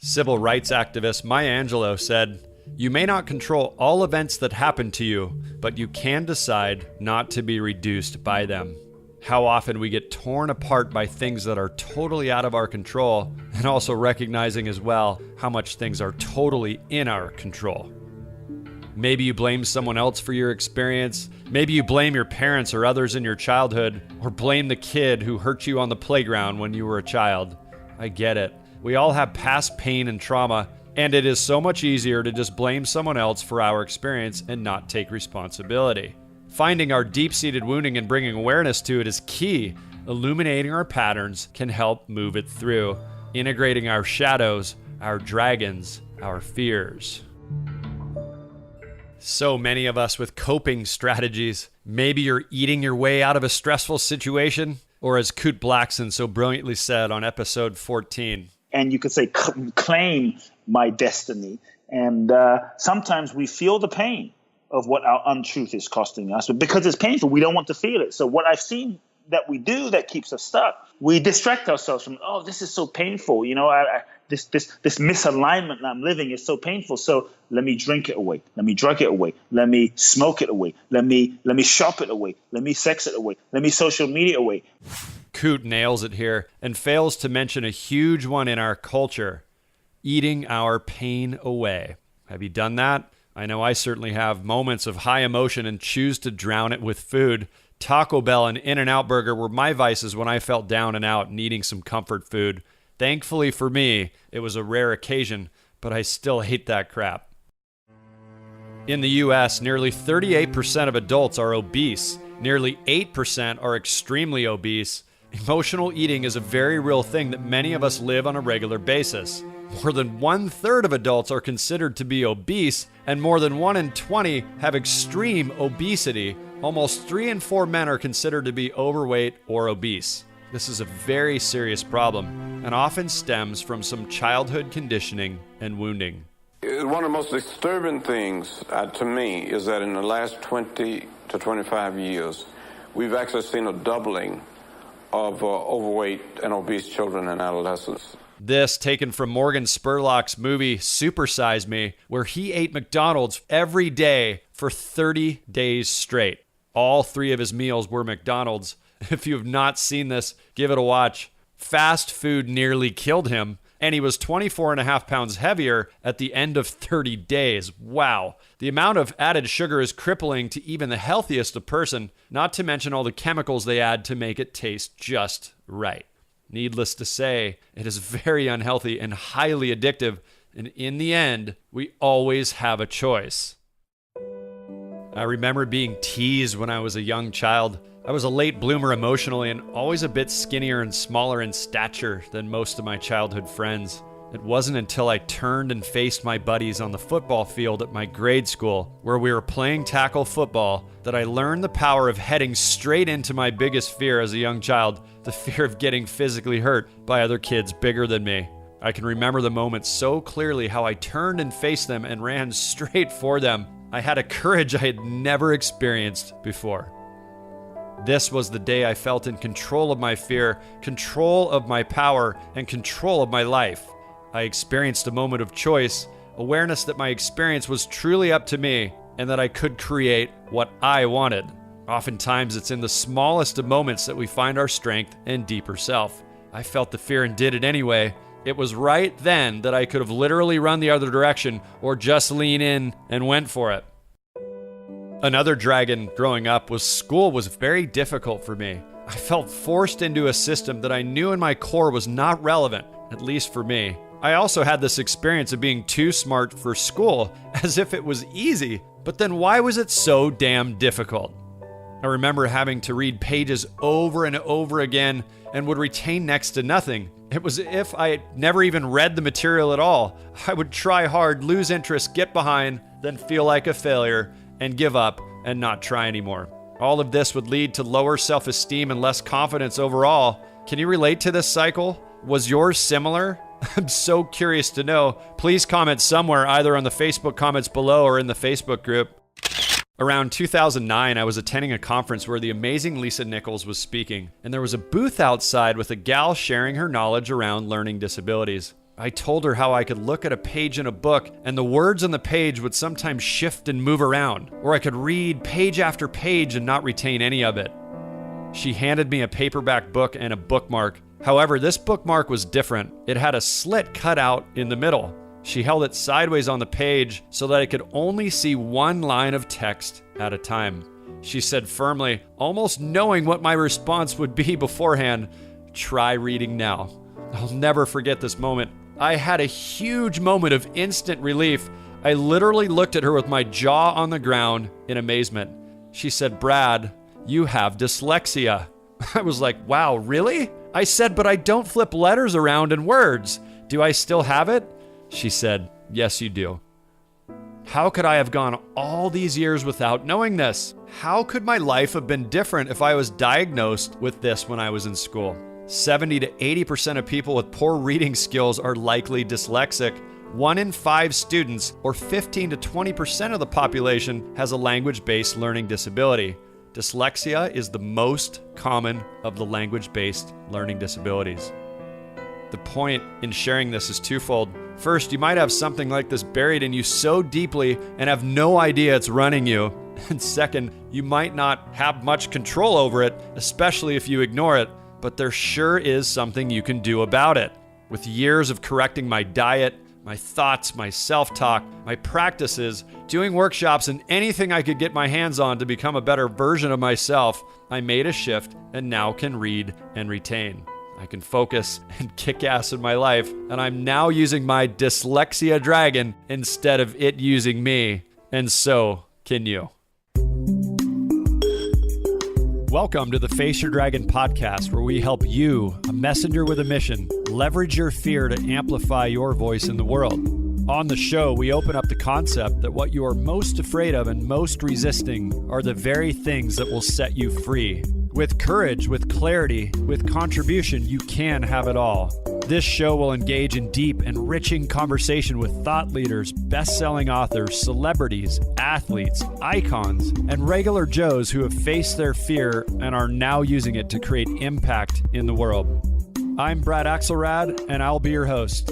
Civil rights activist Maya Angelou said, "You may not control all events that happen to you, but you can decide not to be reduced by them." How often we get torn apart by things that are totally out of our control, and also recognizing as well how much things are totally in our control. Maybe you blame someone else for your experience. Maybe you blame your parents or others in your childhood, or blame the kid who hurt you on the playground when you were a child. I get it. We all have past pain and trauma, and it is so much easier to just blame someone else for our experience and not take responsibility. Finding our deep-seated wounding and bringing awareness to it is key. Illuminating our patterns can help move it through, integrating our shadows, our dragons, our fears. So many of us with coping strategies. Maybe you're eating your way out of a stressful situation, or as Kurt Blackson so brilliantly said on episode 14. And you could say, claim my destiny. And sometimes we feel the pain of what our untruth is costing us. But because it's painful, we don't want to feel it. So what I've seen that we do that keeps us stuck, we distract ourselves from, oh, this is so painful. You know, this misalignment that I'm living is so painful. So let me drink it away. Let me drug it away. Let me smoke it away. Let me shop it away. Let me sex it away. Let me social media away. Coot nails it here and fails to mention a huge one in our culture: eating our pain away. Have you done that? I know I certainly have moments of high emotion and choose to drown it with food. Taco Bell and In-N-Out Burger were my vices when I felt down and out, needing some comfort food. Thankfully for me, it was a rare occasion, but I still hate that crap. In the US, nearly 38% of adults are obese. Nearly 8% are extremely obese. Emotional eating is a very real thing that many of us live on a regular basis. More than 1/3 of adults are considered to be obese, and more than 1 in 20 have extreme obesity. Almost 3 in 4 men are considered to be overweight or obese. This is a very serious problem, and often stems from some childhood conditioning and wounding. One of the most disturbing things to me is that in the last 20 to 25 years, we've actually seen a doubling of overweight and obese children and adolescents. This taken from Morgan Spurlock's movie Super Size Me, where he ate McDonald's every day for 30 days straight. All 3 of his meals were McDonald's. If you have not seen this, give it a watch. Fast food nearly killed him, and he was 24.5 pounds heavier at the end of 30 days. Wow. The amount of added sugar is crippling to even the healthiest of person, not to mention all the chemicals they add to make it taste just right. Needless to say, it is very unhealthy and highly addictive, and in the end, we always have a choice. I remember being teased when I was a young child. I was a late bloomer emotionally and always a bit skinnier and smaller in stature than most of my childhood friends. It wasn't until I turned and faced my buddies on the football field at my grade school, where we were playing tackle football, that I learned the power of heading straight into my biggest fear as a young child, the fear of getting physically hurt by other kids bigger than me. I can remember the moment so clearly, how I turned and faced them and ran straight for them. I had a courage I had never experienced before. This was the day I felt in control of my fear, control of my power, and control of my life. I experienced a moment of choice, awareness that my experience was truly up to me, and that I could create what I wanted. Oftentimes, it's in the smallest of moments that we find our strength and deeper self. I felt the fear and did it anyway. It was right then that I could have literally run the other direction or just lean in and went for it. Another dragon growing up was school was very difficult for me. I felt forced into a system that I knew in my core was not relevant, at least for me. I also had this experience of being too smart for school, as if it was easy. But then why was it so damn difficult? I remember having to read pages over and over again and would retain next to nothing. It was as if I had never even read the material at all. I would try hard, lose interest, get behind, then feel like a failure and give up and not try anymore. All of this would lead to lower self-esteem and less confidence overall. Can you relate to this cycle? Was yours similar? I'm so curious to know. Please comment somewhere, either on the Facebook comments below or in the Facebook group. Around 2009, I was attending a conference where the amazing Lisa Nichols was speaking, and there was a booth outside with a gal sharing her knowledge around learning disabilities. I told her how I could look at a page in a book and the words on the page would sometimes shift and move around, or I could read page after page and not retain any of it. She handed me a paperback book and a bookmark. However, this bookmark was different. It had a slit cut out in the middle. She held it sideways on the page so that I could only see one line of text at a time. She said firmly, almost knowing what my response would be beforehand, "Try reading now." I'll never forget this moment. I had a huge moment of instant relief. I literally looked at her with my jaw on the ground in amazement. She said, "Brad, you have dyslexia." I was like, wow, really? I said, "But I don't flip letters around in words. Do I still have it?" She said, "Yes, you do." How could I have gone all these years without knowing this? How could my life have been different if I was diagnosed with this when I was in school? 70 to 80% of people with poor reading skills are likely dyslexic. 1 in 5 students, or 15 to 20% of the population, has a language-based learning disability. Dyslexia is the most common of the language-based learning disabilities. The point in sharing this is twofold. First, you might have something like this buried in you so deeply and have no idea it's running you. And second, you might not have much control over it, especially if you ignore it, but there sure is something you can do about it. With years of correcting my diet, my thoughts, my self-talk, my practices, doing workshops, and anything I could get my hands on to become a better version of myself, I made a shift and now can read and retain. I can focus and kick ass in my life, and I'm now using my dyslexia dragon instead of it using me, and so can you. Welcome to the Face Your Dragon podcast, where we help you, a messenger with a mission, leverage your fear to amplify your voice in the world. On the show, we open up the concept that what you are most afraid of and most resisting are the very things that will set you free. With courage, with clarity, with contribution, you can have it all. This show will engage in deep, enriching conversation with thought leaders, best-selling authors, celebrities, athletes, icons, and regular Joes who have faced their fear and are now using it to create impact in the world. I'm Brad Axelrad, and I'll be your host.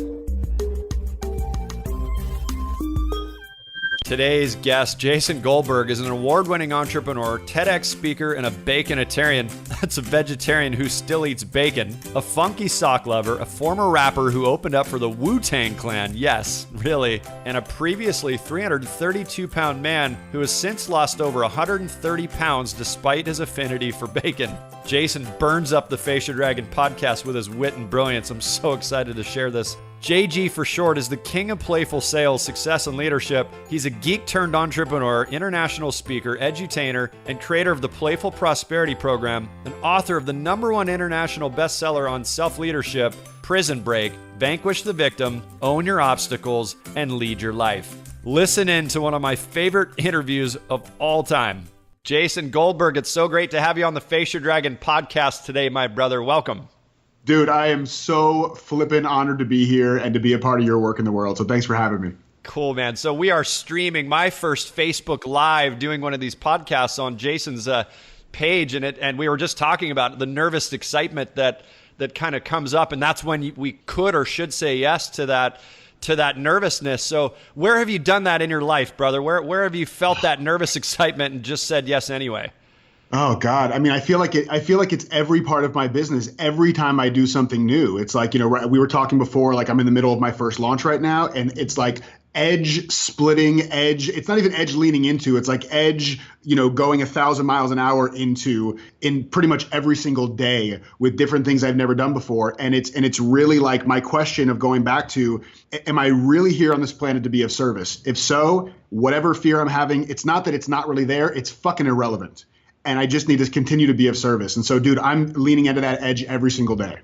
Today's guest, Jason Goldberg, is an award-winning entrepreneur, TEDx speaker, and a baconitarian. That's a vegetarian who still eats bacon. A funky sock lover, a former rapper who opened up for the Wu-Tang Clan, yes, really, and a previously 332-pound man who has since lost over 130 pounds despite his affinity for bacon. Jason burns up the Face Your Dragon podcast with his wit and brilliance. I'm so excited to share this. JG for short is the king of playful sales, success, and leadership. He's a geek-turned-entrepreneur, international speaker, edutainer, and creator of the Playful Prosperity Program, and author of the #1 international bestseller on self-leadership, Prison Break, Vanquish the Victim, Own Your Obstacles, and Lead Your Life. Listen in to one of my favorite interviews of all time. Jason Goldberg, it's so great to have you on the Face Your Dragon podcast today, my brother. Welcome. Dude, I am so flippin' honored to be here and to be a part of your work in the world. So thanks for having me. Cool, man. So we are streaming my first Facebook Live, doing one of these podcasts on Jason's page, and we were just talking about the nervous excitement that kind of comes up, and that's when we could or should say yes to that nervousness. So where have you done that in your life, brother? Where have you felt that nervous excitement and just said yes anyway? Oh God. I mean, I feel like it's every part of my business. Every time I do something new, it's like, we were talking before, like I'm in the middle of my first launch right now, and it's like edge splitting edge. It's not even edge leaning into, it's like edge, going 1,000 miles an hour into in pretty much every single day with different things I've never done before. And it's really like my question of going back to, am I really here on this planet to be of service? If so, whatever fear I'm having, it's not that it's not really there. It's fucking irrelevant. And I just need to continue to be of service. And so, dude, I'm leaning into that edge every single day.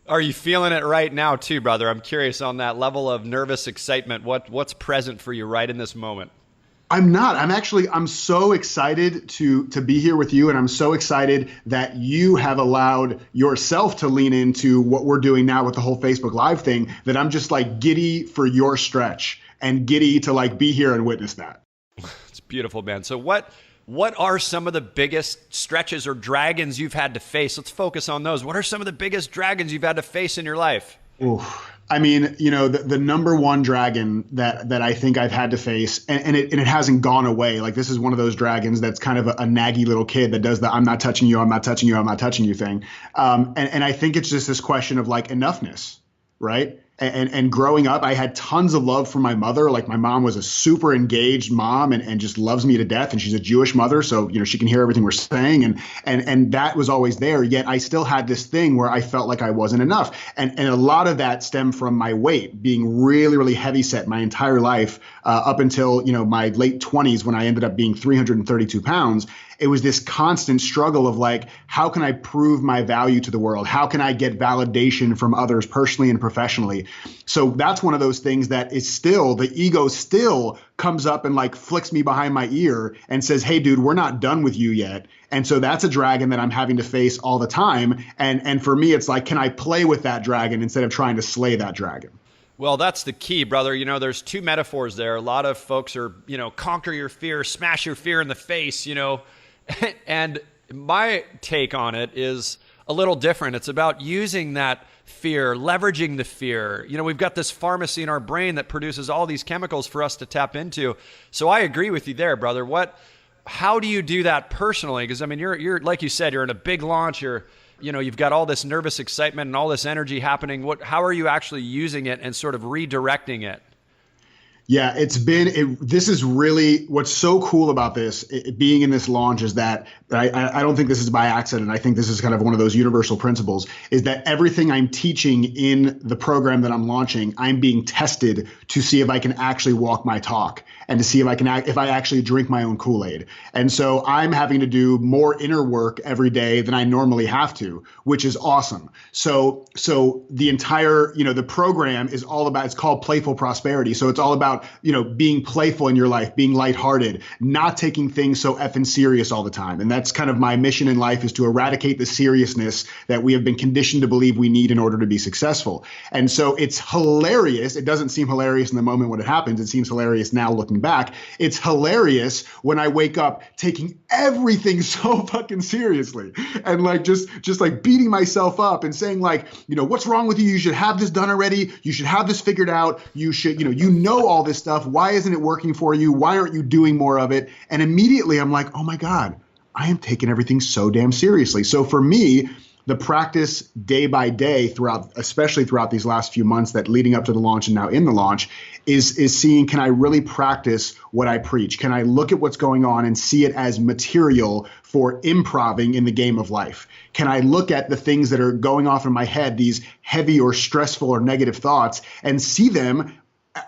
Are you feeling it right now too, brother? I'm curious on that level of nervous excitement. What's present for you right in this moment? I'm not. I'm so excited to be here with you. And I'm so excited that you have allowed yourself to lean into what we're doing now with the whole Facebook Live thing, that I'm just like giddy for your stretch and giddy to like be here and witness that. It's beautiful, man. So what are some of the biggest stretches or dragons you've had to face? Let's focus on those. What are some of the biggest dragons you've had to face in your life? Oof. I mean, the number one dragon that I think I've had to face, and it hasn't gone away. Like, this is one of those dragons that's kind of a naggy little kid that does the "I'm not touching you, I'm not touching you, I'm not touching you" thing. And I think it's just this question of like enoughness, right? And growing up, I had tons of love for my mother. Like, my mom was a super engaged mom and just loves me to death. And she's a Jewish mother, so she can hear everything we're saying. And that was always there. Yet I still had this thing where I felt like I wasn't enough. And a lot of that stemmed from my weight being really, really heavy set my entire life, up until my late 20s, when I ended up being 332 pounds. It was this constant struggle of like, how can I prove my value to the world? How can I get validation from others personally and professionally? So that's one of those things that is still, the ego still comes up and like flicks me behind my ear and says, hey, dude, we're not done with you yet. And so that's a dragon that I'm having to face all the time. And for me, it's like, can I play with that dragon instead of trying to slay that dragon? Well, that's the key, brother. There's two metaphors there. A lot of folks are, conquer your fear, smash your fear in the face, And my take on it is a little different. It's about using that fear, leveraging the fear. We've got this pharmacy in our brain that produces all these chemicals for us to tap into. So I agree with you there, brother. How do you do that personally? Because I mean, you're like you said, you're in a big launch. You've got all this nervous excitement and all this energy happening. How are you actually using it and sort of redirecting it? Yeah, this is really what's so cool about this, being in this launch, is that I don't think this is by accident. I think this is kind of one of those universal principles, is that everything I'm teaching in the program that I'm launching, I'm being tested to see if I can actually walk my talk and to see if I actually drink my own Kool-Aid. And so I'm having to do more inner work every day than I normally have to, which is awesome. So the entire, the program is all about, it's called Playful Prosperity. So it's all about, being playful in your life, being lighthearted, not taking things so effing serious all the time. And that's kind of my mission in life, is to eradicate the seriousness that we have been conditioned to believe we need in order to be successful. And so it's hilarious. It doesn't seem hilarious in the moment when it happens. It seems hilarious now looking back. It's hilarious when I wake up taking everything so fucking seriously and like just like beating myself up and saying like, what's wrong with you? You should have this done already. You should have this figured out. You should, all this stuff. Why isn't it working for you? Why aren't you doing more of it? And immediately I'm like, oh my God, I am taking everything so damn seriously. So for me, the practice day by day especially throughout these last few months that leading up to the launch and now in the launch, is seeing, can I really practice what I preach? Can I look at what's going on and see it as material for improving in the game of life? Can I look at the things that are going off in my head, these heavy or stressful or negative thoughts, and see them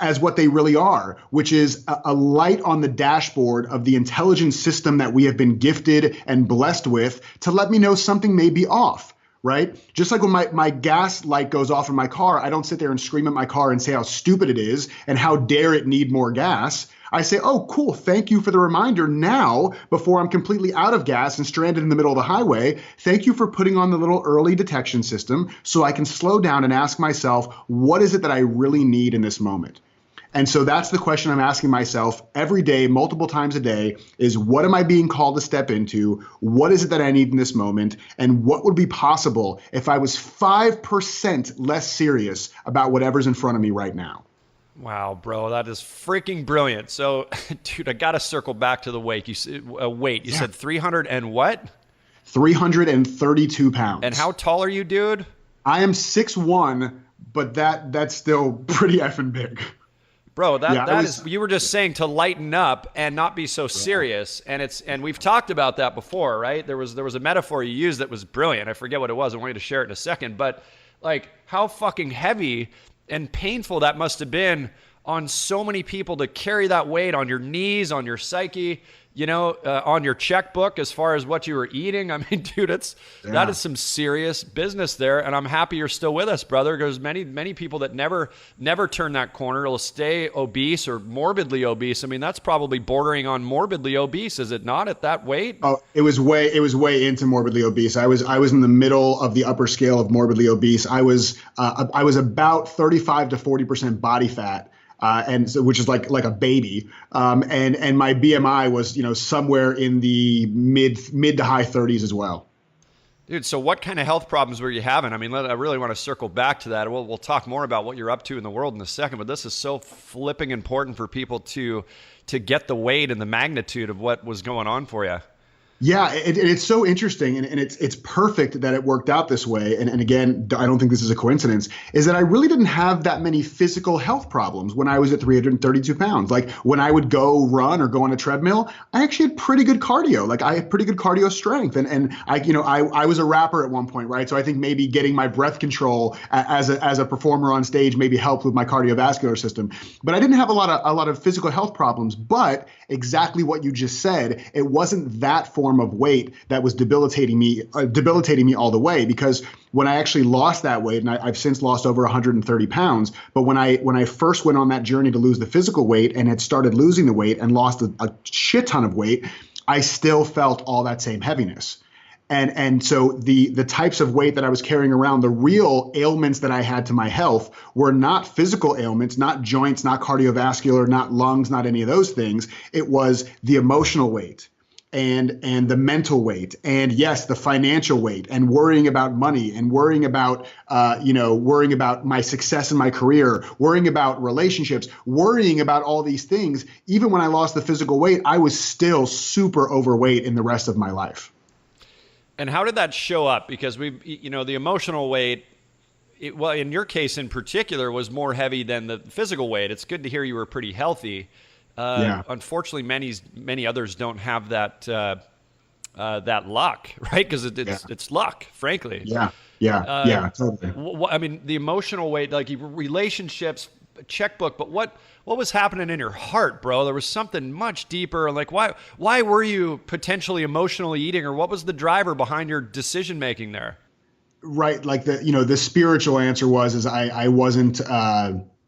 as what they really are, which is a light on the dashboard of the intelligence system that we have been gifted and blessed with to let me know something may be off, right? Just like when my gas light goes off in my car, I don't sit there and scream at my car and say how stupid it is and how dare it need more gas. I say, oh, cool, thank you for the reminder. Now, before I'm completely out of gas and stranded in the middle of the highway, thank you for putting on the little early detection system so I can slow down and ask myself, what is it that I really need in this moment? And so that's the question I'm asking myself every day, multiple times a day, is what am I being called to step into? What is it that I need in this moment? And what would be possible if I was 5% less serious about whatever's in front of me right now? Wow, bro, that is freaking brilliant. So, dude, I got to circle back to the weight. You said 300 and what? 332 pounds. And how tall are you, dude? I am 6'1", but that's still pretty effing big. Bro, you were just saying to lighten up and not be so serious. And we've talked about that before, right? There was a metaphor you used that was brilliant. I forget what it was. I want you to share it in a second. But like, how fucking heavy and painful that must have been on so many people to carry that weight on your knees, on your psyche, on your checkbook as far as what you were eating. I mean, dude, that is some serious business there. And I'm happy you're still with us, brother, because many people that never turn that corner will stay obese or morbidly obese. I mean, that's probably bordering on morbidly obese, is it not, at that weight? Oh, it was way into morbidly obese. I was in the middle of the upper scale of morbidly obese. I was about 35 to 40% body fat. And so, which is like a baby, and my BMI was somewhere in the mid to high 30s as well. Dude, so what kind of health problems were you having? I mean, I really want to circle back to that. We'll talk more about what you're up to in the world in a second, but this is so flipping important for people to get the weight and the magnitude of what was going on for you. Yeah, it's so interesting, and it's perfect that it worked out this way. And again, I don't think this is a coincidence, is that I really didn't have that many physical health problems when I was at 332 pounds. Like when I would go run or go on a treadmill, I actually had pretty good cardio. Like I had pretty good cardio strength. And I was a rapper at one point, right? So I think maybe getting my breath control as a performer on stage maybe helped with my cardiovascular system. But I didn't have a lot of physical health problems. But exactly what you just said, it wasn't that form of weight that was debilitating me all the way, because when I actually lost that weight, and I've since lost over 130 pounds, but when I first went on that journey to lose the physical weight and had started losing the weight and lost a shit ton of weight, I still felt all that same heaviness. And so the types of weight that I was carrying around, the real ailments that I had to my health were not physical ailments, not joints, not cardiovascular, not lungs, not any of those things. It was the emotional weight and the mental weight, and yes, the financial weight, and worrying about money, and worrying about my success in my career, worrying about relationships, worrying about all these things. Even when I lost the physical weight, I was still super overweight in the rest of my life. And how did that show up? Because the emotional weight, well, in your case in particular, was more heavy than the physical weight. It's good to hear you were pretty healthy. Yeah. Unfortunately, many others don't have that luck, right? Because it's luck, frankly. Yeah, totally. I mean, the emotional weight, like relationships, checkbook, but what was happening in your heart, bro? There was something much deeper. Like, why were you potentially emotionally eating, or what was the driver behind your decision making there? Right, like the spiritual answer was I wasn't.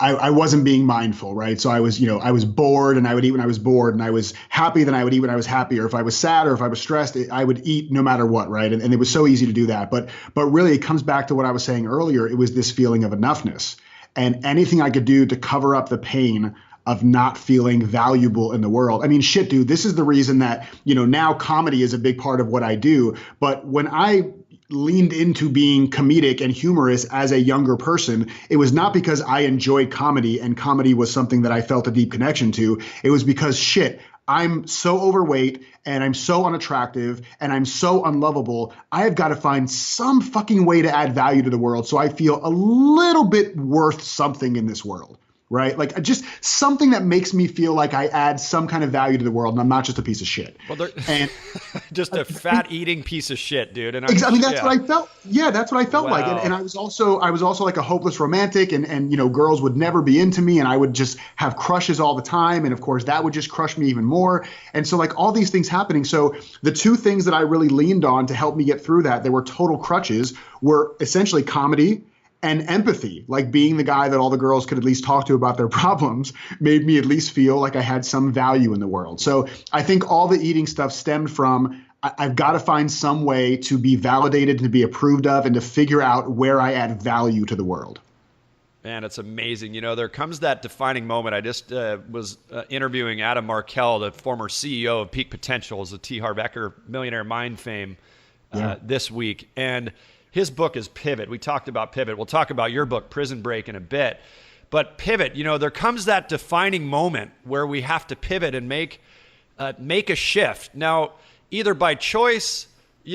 I wasn't being mindful, right? So I was bored, and I would eat when I was bored, and I was happy, then I would eat when I was happy, or if I was sad or if I was stressed, I would eat no matter what, right? And it was so easy to do that. But really, it comes back to what I was saying earlier. It was this feeling of enoughness, and anything I could do to cover up the pain of not feeling valuable in the world. I mean, shit, dude, this is the reason that, now comedy is a big part of what I do. But when I leaned into being comedic and humorous as a younger person, it was not because I enjoyed comedy and comedy was something that I felt a deep connection to. It was because, shit, I'm so overweight and I'm so unattractive and I'm so unlovable. I have got to find some fucking way to add value to the world so I feel a little bit worth something in this world. Right? Like just something that makes me feel like I add some kind of value to the world and I'm not just a piece of shit. Well, and just a fat eating piece of shit, dude. And that's what I felt. Yeah, that's what I felt like. And I was also like a hopeless romantic, and girls would never be into me, and I would just have crushes all the time. And of course that would just crush me even more. And so like all these things happening. So the two things that I really leaned on to help me get through that, they were total crutches, were essentially comedy and empathy. Like being the guy that all the girls could at least talk to about their problems made me at least feel like I had some value in the world. So I think all the eating stuff stemmed from, I've got to find some way to be validated, to be approved of, and to figure out where I add value to the world. Man, it's amazing. There comes that defining moment. I just was interviewing Adam Markell, the former CEO of Peak Potential, the T. Harv Eker Millionaire Mind fame this week. And his book is Pivot. We talked about Pivot. We'll talk about your book, Prison Break, in a bit. But Pivot, there comes that defining moment where we have to pivot and make a shift. Now, either by choice,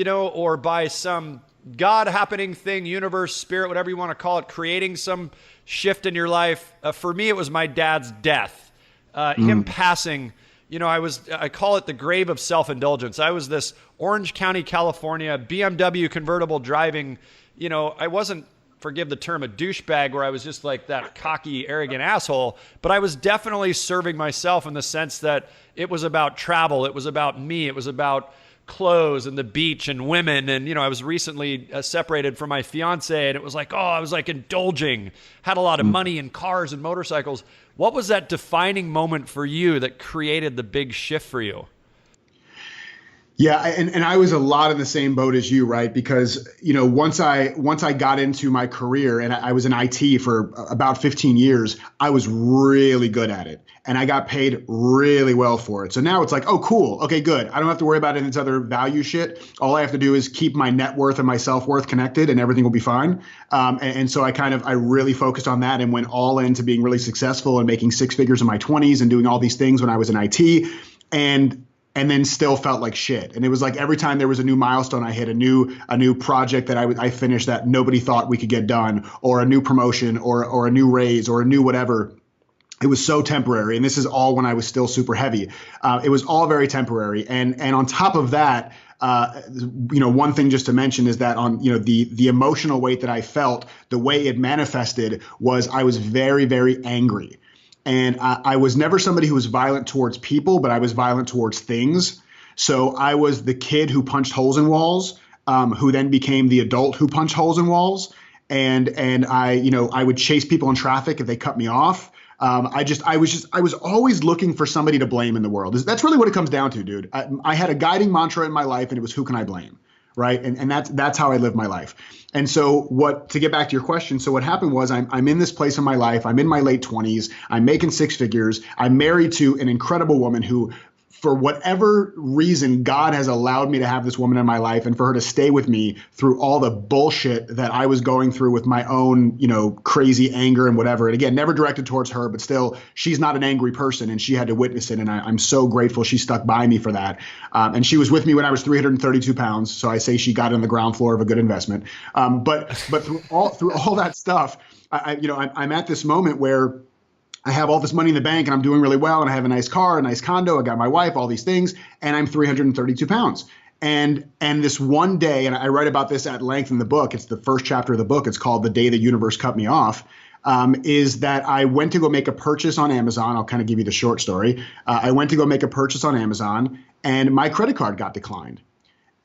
or by some God happening thing, universe, spirit, whatever you want to call it, creating some shift in your life. For me, it was my dad's death. Him passing. I call it the grave of self-indulgence. I was this Orange County, California, BMW convertible driving, I wasn't, forgive the term, a douchebag where I was just like that cocky, arrogant asshole, but I was definitely serving myself in the sense that it was about travel. It was about me. It was about clothes and the beach and women. And, I was recently separated from my fiance, and it was like, I was like indulging, had a lot of money and cars and motorcycles. What was that defining moment for you that created the big shift for you? Yeah, and I was a lot in the same boat as you, right? Because once I got into my career and I was in IT for about 15 years, I was really good at it, and I got paid really well for it. So now it's like, oh, cool, okay, good. I don't have to worry about any of this other value shit. All I have to do is keep my net worth and my self worth connected, and everything will be fine. And so I really focused on that and went all into being really successful and making six figures in my 20s and doing all these things when I was in IT. And then still felt like shit. And it was like every time there was a new milestone I hit, a new project that I finished that nobody thought we could get done, or a new promotion, or a new raise, or a new whatever. It was so temporary. And this is all when I was still super heavy. It was all very temporary. And on top of that, one thing just to mention is that on, the emotional weight that I felt, the way it manifested was I was very, very angry. And I was never somebody who was violent towards people, but I was violent towards things. So I was the kid who punched holes in walls, who then became the adult who punched holes in walls. And I would chase people in traffic if they cut me off. I was always looking for somebody to blame in the world. That's really what it comes down to, dude. I had a guiding mantra in my life, and it was, who can I blame? Right. And that's how I live my life. And so to get back to your question, so what happened was I'm in this place in my life. I'm in my late 20s. I'm making six figures. I'm married to an incredible woman who, for whatever reason, God has allowed me to have this woman in my life, and for her to stay with me through all the bullshit that I was going through with my own, crazy anger and whatever. And again, never directed towards her, but still, she's not an angry person, and she had to witness it. And I'm so grateful she stuck by me for that. And she was with me when I was 332 pounds. So I say she got on the ground floor of a good investment. But through all that stuff, I'm at this moment where I have all this money in the bank and I'm doing really well, and I have a nice car, a nice condo, I got my wife, all these things, and I'm 332 pounds. And this one day, and I write about this at length in the book, it's the first chapter of the book, it's called The Day the Universe Cut Me Off, is that I went to go make a purchase on Amazon. I'll kind of give you the short story. I went to go make a purchase on Amazon, and my credit card got declined.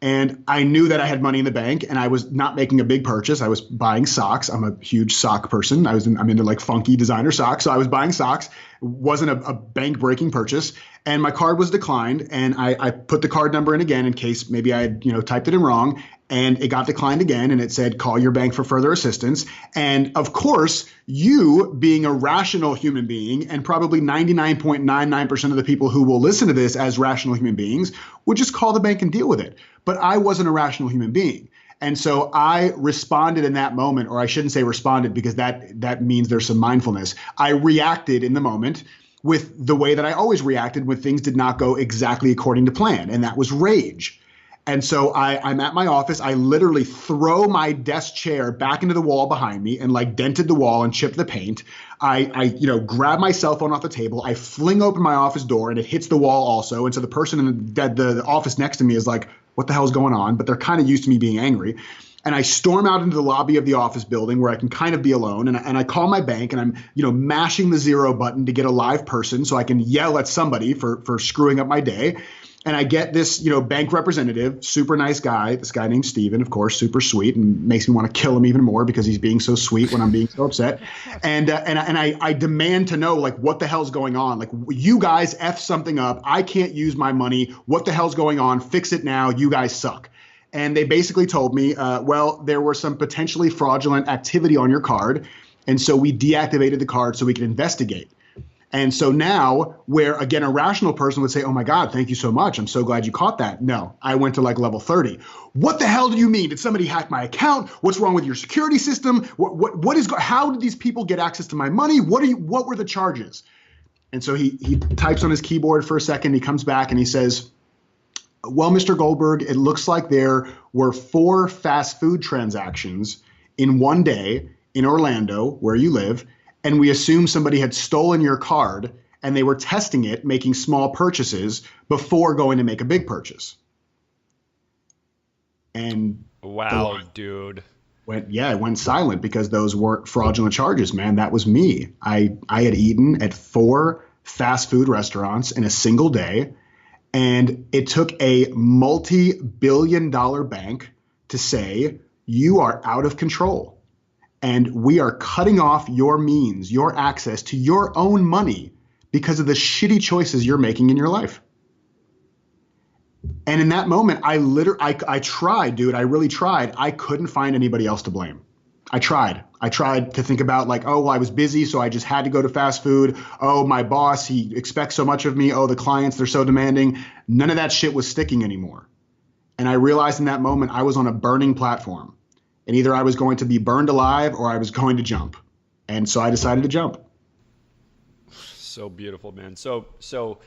And I knew that I had money in the bank, and I was not making a big purchase. I was buying socks. I'm a huge sock person. I'm into like funky designer socks. So I was buying socks. It wasn't a bank breaking purchase. And my card was declined. And I put the card number in again in case maybe I had, typed it in wrong. And it got declined again, and it said, call your bank for further assistance. And of course, you being a rational human being, and probably 99.99% of the people who will listen to this as rational human beings, would just call the bank and deal with it. But I wasn't a rational human being. And so I responded in that moment, or I shouldn't say responded, because that means there's some mindfulness. I reacted in the moment with the way that I always reacted when things did not go exactly according to plan, and that was rage. And so I'm at my office. I literally throw my desk chair back into the wall behind me and like dented the wall and chipped the paint. I grab my cell phone off the table. I fling open my office door, and it hits the wall also. And so the person in the office next to me is like, what the hell's going on? But they're kind of used to me being angry. And I storm out into the lobby of the office building where I can kind of be alone. And I call my bank, and I'm, mashing the 0 button to get a live person so I can yell at somebody for screwing up my day. And I get this, bank representative, super nice guy, this guy named Steven, of course, super sweet, and makes me want to kill him even more because he's being so sweet when I'm being so upset. And I demand to know, like, what the hell's going on? Like, you guys F something up. I can't use my money. What the hell's going on? Fix it now. You guys suck. And they basically told me, well, there was some potentially fraudulent activity on your card. And so we deactivated the card so we could investigate. And so now, where, again, a rational person would say, oh, my God, thank you so much. I'm so glad you caught that. No, I went to like level 30. What the hell do you mean? Did somebody hack my account? What's wrong with your security system? How did these people get access to my money? What were the charges? And so he types on his keyboard for a second. He comes back and he says, well, Mr. Goldberg, it looks like there were 4 fast food transactions in one day in Orlando, where you live. And we assume somebody had stolen your card, and they were testing it, making small purchases before going to make a big purchase. And wow, dude. It went silent because those weren't fraudulent charges, man. That was me. I had eaten at 4 fast food restaurants in a single day, and it took a multi-billion-dollar bank to say, you are out of control. And we are cutting off your means, your access to your own money because of the shitty choices you're making in your life. And in that moment, I tried, dude. I really tried. I couldn't find anybody else to blame. I tried to think about like, oh, well, I was busy, so I just had to go to fast food. Oh, my boss, he expects so much of me. Oh, the clients, they're so demanding. None of that shit was sticking anymore. And I realized in that moment I was on a burning platform. And either I was going to be burned alive or I was going to jump. And so I decided to jump. So beautiful, man. So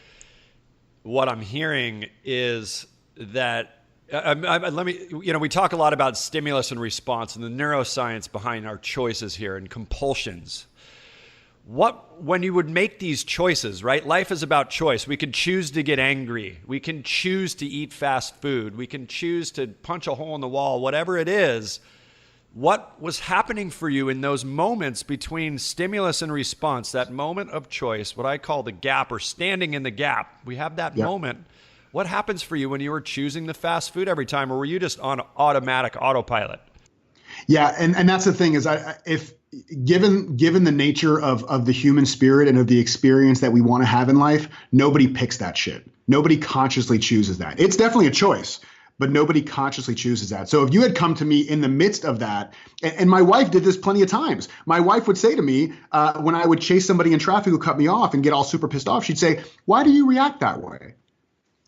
what I'm hearing is that let me, we talk a lot about stimulus and response and the neuroscience behind our choices here and compulsions. When you would make these choices, right? Life is about choice. We can choose to get angry. We can choose to eat fast food. We can choose to punch a hole in the wall, whatever it is. What was happening for you in those moments between stimulus and response, that moment of choice, what I call the gap or standing in the gap? We have that moment. What happens for you when you were choosing the fast food every time, or were you just on automatic autopilot? Yeah, and that's the thing is, if given the nature of the human spirit and of the experience that we want to have in life, nobody picks that shit. Nobody consciously chooses that. It's definitely a choice, but nobody consciously chooses that. So if you had come to me in the midst of that, and my wife did this plenty of times. My wife would say to me, when I would chase somebody in traffic who cut me off and get all super pissed off, she'd say, "Why do you react that way?"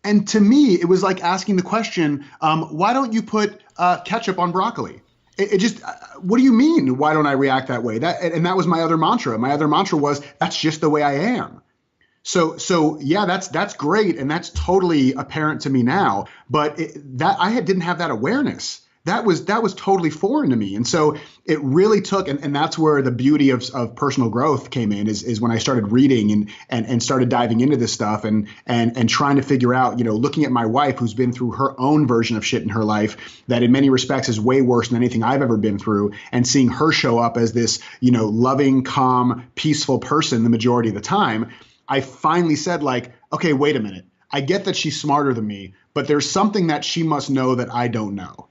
And to me, it was like asking the question, why don't you put ketchup on broccoli? It just, what do you mean? Why don't I react that way? And that was my other mantra. My other mantra was, that's just the way I am. So yeah, that's great. And that's totally apparent to me now, but I didn't have that awareness. That was totally foreign to me. And so it really took, and that's where the beauty of personal growth came in, is when I started reading and started diving into this stuff and trying to figure out, looking at my wife, who's been through her own version of shit in her life that in many respects is way worse than anything I've ever been through, and seeing her show up as this, loving, calm, peaceful person the majority of the time. I finally said, like, okay, wait a minute. I get that she's smarter than me, but there's something that she must know that I don't know.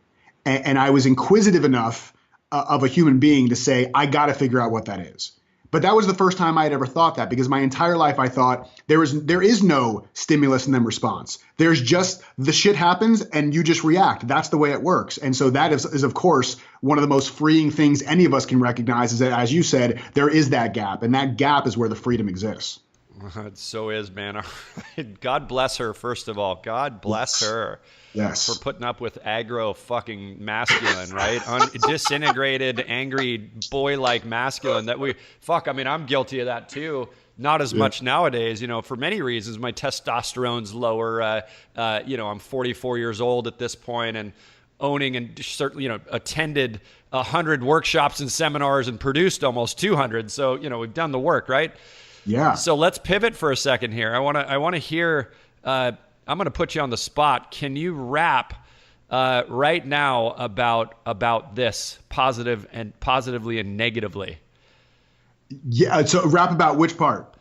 And I was inquisitive enough of a human being to say, I got to figure out what that is. But that was the first time I had ever thought that, because my entire life I thought there is no stimulus and then response. There's just the shit happens and you just react. That's the way it works. And so that is of course, one of the most freeing things any of us can recognize, is that, as you said, there is that gap. And that gap is where the freedom exists. It so is, man. God bless her, first of all. God bless her. Yes. For putting up with aggro fucking masculine, right? Disintegrated, angry, boy-like masculine that I'm guilty of that too. Not as much nowadays, for many reasons. My testosterone's lower. I'm 44 years old at this point, and owning and certainly, attended 100 workshops and seminars and produced almost 200. So, we've done the work, right? Yeah. So let's pivot for a second here. I want to hear, I'm going to put you on the spot. Can you rap right now about this positively and negatively? Yeah. So rap about which part?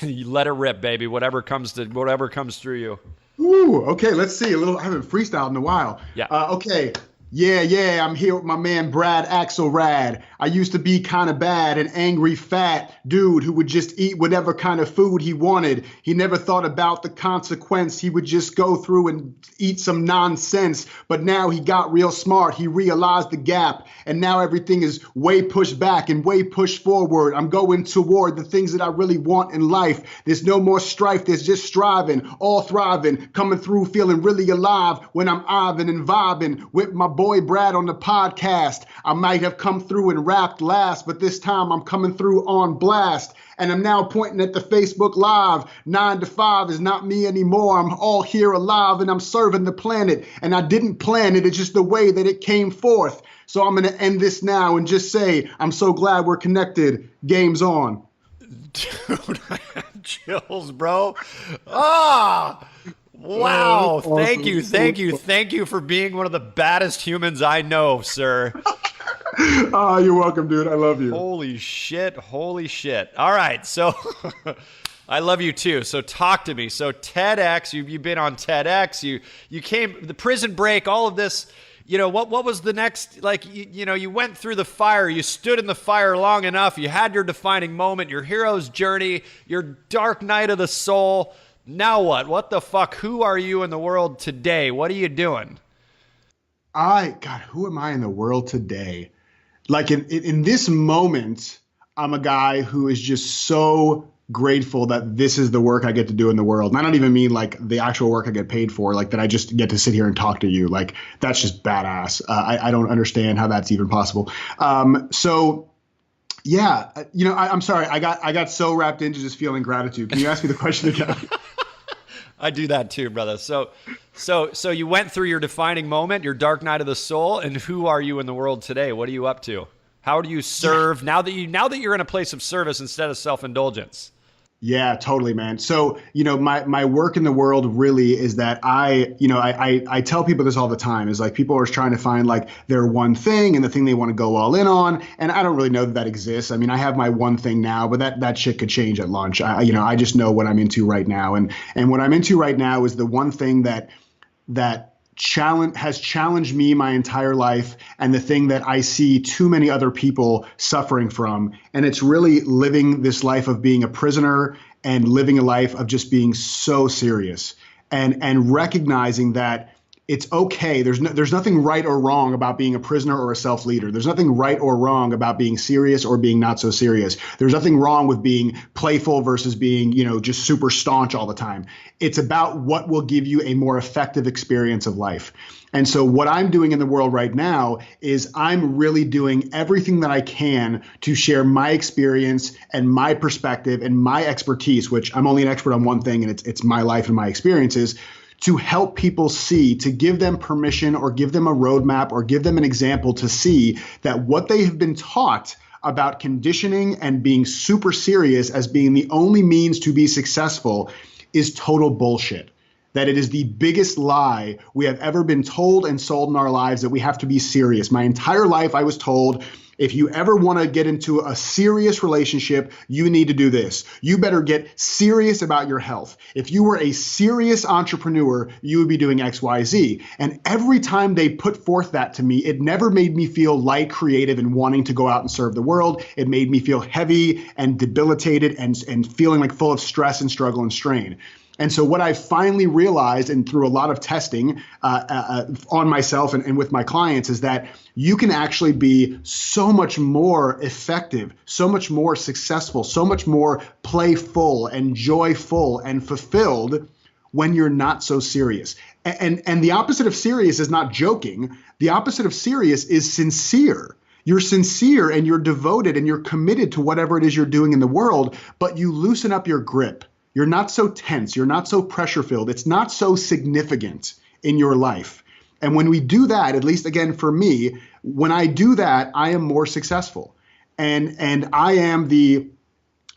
You let it rip, baby. Whatever comes through you. Ooh, okay. Let's see. I haven't freestyled in a while. Yeah. Okay. Yeah, I'm here with my man Brad Axelrad. I used to be kind of bad, an angry fat dude who would just eat whatever kind of food he wanted. He never thought about the consequence. He would just go through and eat some nonsense. But now he got real smart. He realized the gap, and now everything is way pushed back and way pushed forward. I'm going toward the things that I really want in life. There's no more strife. There's just striving, all thriving, coming through, feeling really alive when I'm iving and vibing with my boy Brad on the podcast. I might have come through and rapped last, but this time I'm coming through on blast. And I'm now pointing at the Facebook Live. 9 to 5 is not me anymore. I'm all here alive and I'm serving the planet. And I didn't plan it. It's just the way that it came forth. So I'm going to end this now and just say, I'm so glad we're connected. Game's on. Dude, I have chills, bro. Ah! Wow. Thank you for being one of the baddest humans I know, sir. Oh, you're welcome, dude. I love you. Holy shit. All right. So I love you too. So talk to me. So TEDx, you've been on TEDx. You came, the prison break, all of this, what was the next, you went through the fire, you stood in the fire long enough. You had your defining moment, your hero's journey, your dark night of the soul. Now what? What the fuck? Who are you in the world today? What are you doing? God, who am I in the world today? Like in this moment, I'm a guy who is just so grateful that this is the work I get to do in the world. And I don't even mean like the actual work I get paid for, like that I just get to sit here and talk to you. Like that's just badass. I don't understand how that's even possible. So yeah, I'm sorry. I got so wrapped into just feeling gratitude. Can you ask me the question again? I do that too, brother. So you went through your defining moment, your dark night of the soul, and who are you in the world today? What are you up to? How do you serve now that you're in a place of service instead of self-indulgence? Yeah, totally, man. So, my work in the world really is that I tell people this all the time is like people are trying to find like their one thing and the thing they want to go all in on. And I don't really know that exists. I mean, I have my one thing now, but that shit could change at lunch. I just know what I'm into right now. And what I'm into right now is the one thing that has challenged me my entire life, and the thing that I see too many other people suffering from. And it's really living this life of being a prisoner and living a life of just being so serious and recognizing that it's okay. There's nothing right or wrong about being a prisoner or a self-leader. There's nothing right or wrong about being serious or being not so serious. There's nothing wrong with being playful versus being, just super staunch all the time. It's about what will give you a more effective experience of life. And so what I'm doing in the world right now is I'm really doing everything that I can to share my experience and my perspective and my expertise, which I'm only an expert on one thing, and it's my life and my experiences, to help people see, to give them permission or give them a roadmap or give them an example to see that what they have been taught about conditioning and being super serious as being the only means to be successful is total bullshit. That it is the biggest lie we have ever been told and sold in our lives, that we have to be serious. My entire life I was told, if you ever want to get into a serious relationship, you need to do this. You better get serious about your health. If you were a serious entrepreneur, you would be doing X, Y, Z. And every time they put forth that to me, it never made me feel light, creative, and wanting to go out and serve the world. It made me feel heavy and debilitated and feeling like full of stress and struggle and strain. And so what I finally realized, and through a lot of testing on myself and with my clients, is that you can actually be so much more effective, so much more successful, so much more playful and joyful and fulfilled when you're not so serious. And the opposite of serious is not joking. The opposite of serious is sincere. You're sincere and you're devoted and you're committed to whatever it is you're doing in the world, but you loosen up your grip. You're not so tense. You're not so pressure filled. It's not so significant in your life. And when we do that, at least again for me, when I do that, I am more successful. And I am the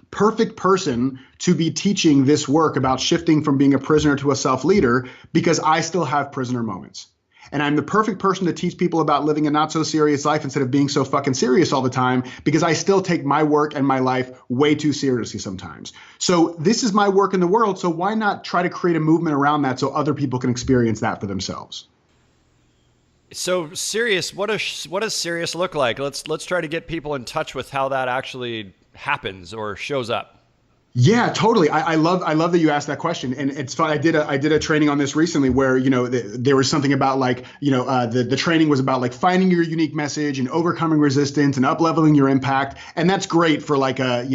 perfect person to be teaching this work about shifting from being a prisoner to a self-leader, because I still have prisoner moments. And I'm the perfect person to teach people about living a not so serious life instead of being so fucking serious all the time, because I still take my work and my life way too seriously sometimes. So this is my work in the world. So why not try to create a movement around that so other people can experience that for themselves? So serious, what does serious look like? Let's try to get people in touch with how that actually happens or shows up. Yeah, totally. I love that you asked that question, and it's fun. I did a training on this recently where there was something about like the training was about like finding your unique message and overcoming resistance and up-leveling your impact, and that's great for like a